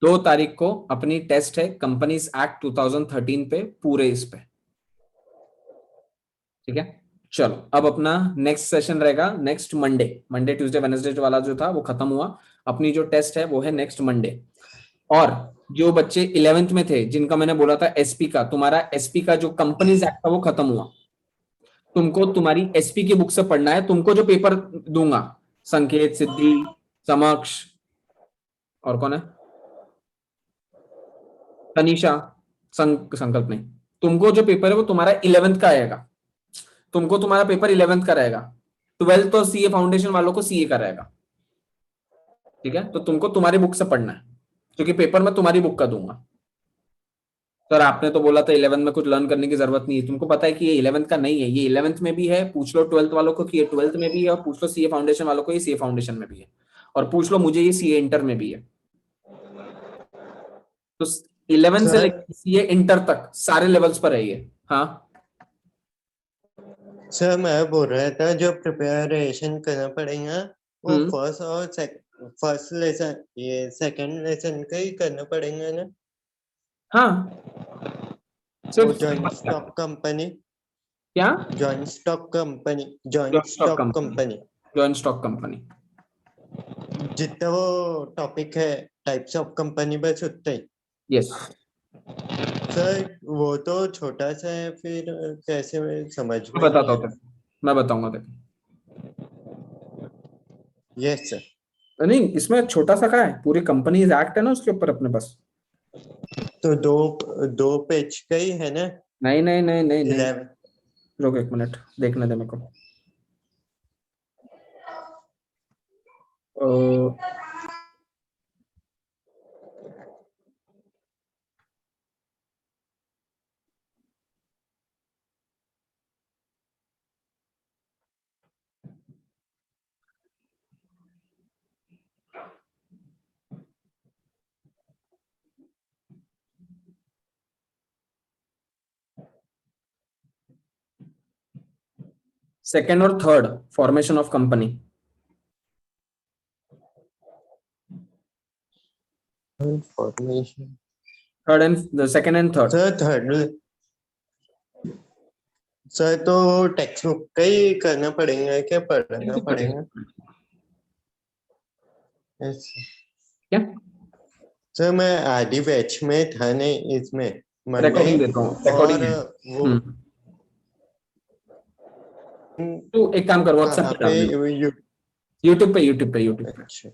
[SPEAKER 1] 2 तारीख को अपनी टेस्ट है कंपनीज एक्ट 2013 पे, पूरे इस पे, ठीक है। चलो अब अपना नेक्स्ट सेशन रहेगा नेक्स्ट मंडे, ट्यूसडे वेडनेसडे वाला जो था वो खत्म हुआ। अपनी जो टेस्ट है वो है नेक्स्ट मंडे। और जो बच्चे 11th में थे जिनका मैंने बोला था एसपी का, तुम्हारा एसपी का जो कंपनीज एक्ट था वो खत्म हुआ। तुमको तुम्हारी एसपी की बुक से पढ़ना है। तुमको जो पेपर दूंगा, संकेत, सिद्धि, समक्ष, और कौन है, तनीषा, संकल्प नहीं, तुमको जो पेपर है वो तुम्हारा 11th का आएगा। तुमको तुम्हारा पेपर 11th का रहेगा। 12th और सीए फाउंडेशन वालों को सीए का रहेगा, ठीक है। तो तुमको तुम्हारी बुक से पढ़ना है, क्योंकि पेपर मैं तुम्हारी बुक का दूंगा। सर आपने तो बोला था 11th में कुछ लर्न करने की जरूरत नहीं है। तुमको पता है कि ये 11th का नहीं है, ये 11th में भी है, पूछ लो 12th वालों को कि ये 12th में भी है, और पूछ लो सीए फाउंडेशन वालों को ये सीए फाउंडेशन में भी है, और पूछ लो मुझे ये सीए इंटर में भी है। तो 11 से लेकर सीए इंटर तक सारे लेवल्स पर है ये। हाँ
[SPEAKER 12] सर मैं बोल रहा था जो प्रिपरेशन करना पड़ेगा वो फर्स्ट लेसन, ये सेकंड लेसन का ही करना पड़ेगा ना?
[SPEAKER 1] हाँ,
[SPEAKER 12] जॉइंट स्टॉक कंपनी,
[SPEAKER 1] क्या
[SPEAKER 12] जॉइंट स्टॉक कंपनी, जितना वो टॉपिक है टाइप्स ऑफ कंपनी बस उतना ही?
[SPEAKER 1] यस
[SPEAKER 12] सर वो तो छोटा सा है, फिर कैसे मैं समझ में
[SPEAKER 1] बताता हूँ, मैं बताऊंगा तेरे।
[SPEAKER 12] Yes sir.
[SPEAKER 1] नहीं इसमें छोटा सा क्या है, पूरी कंपनीज एक्ट है ना उसके ऊपर अपने पास।
[SPEAKER 12] तो दो पेज का ही है ना?
[SPEAKER 1] नहीं रुक एक मिनट, देखने दे मेरे को। सेकेंड और third, formation of company.
[SPEAKER 12] Formation
[SPEAKER 1] third and second and third.
[SPEAKER 12] Sir third sir तो टेक्स्ट बुक का ही करना पड़ेगा क्या, पढ़ना पड़ेगा?
[SPEAKER 1] क्या
[SPEAKER 12] सर मैं आधी बैच में था नहीं, इसमें
[SPEAKER 1] रिकॉर्डिंग देता हूँ, रिकॉर्डिंग है।
[SPEAKER 12] वो
[SPEAKER 1] तू एक काम कर, व्हाट्सएप पे डाल दे, यूट्यूब पे।
[SPEAKER 12] अच्छा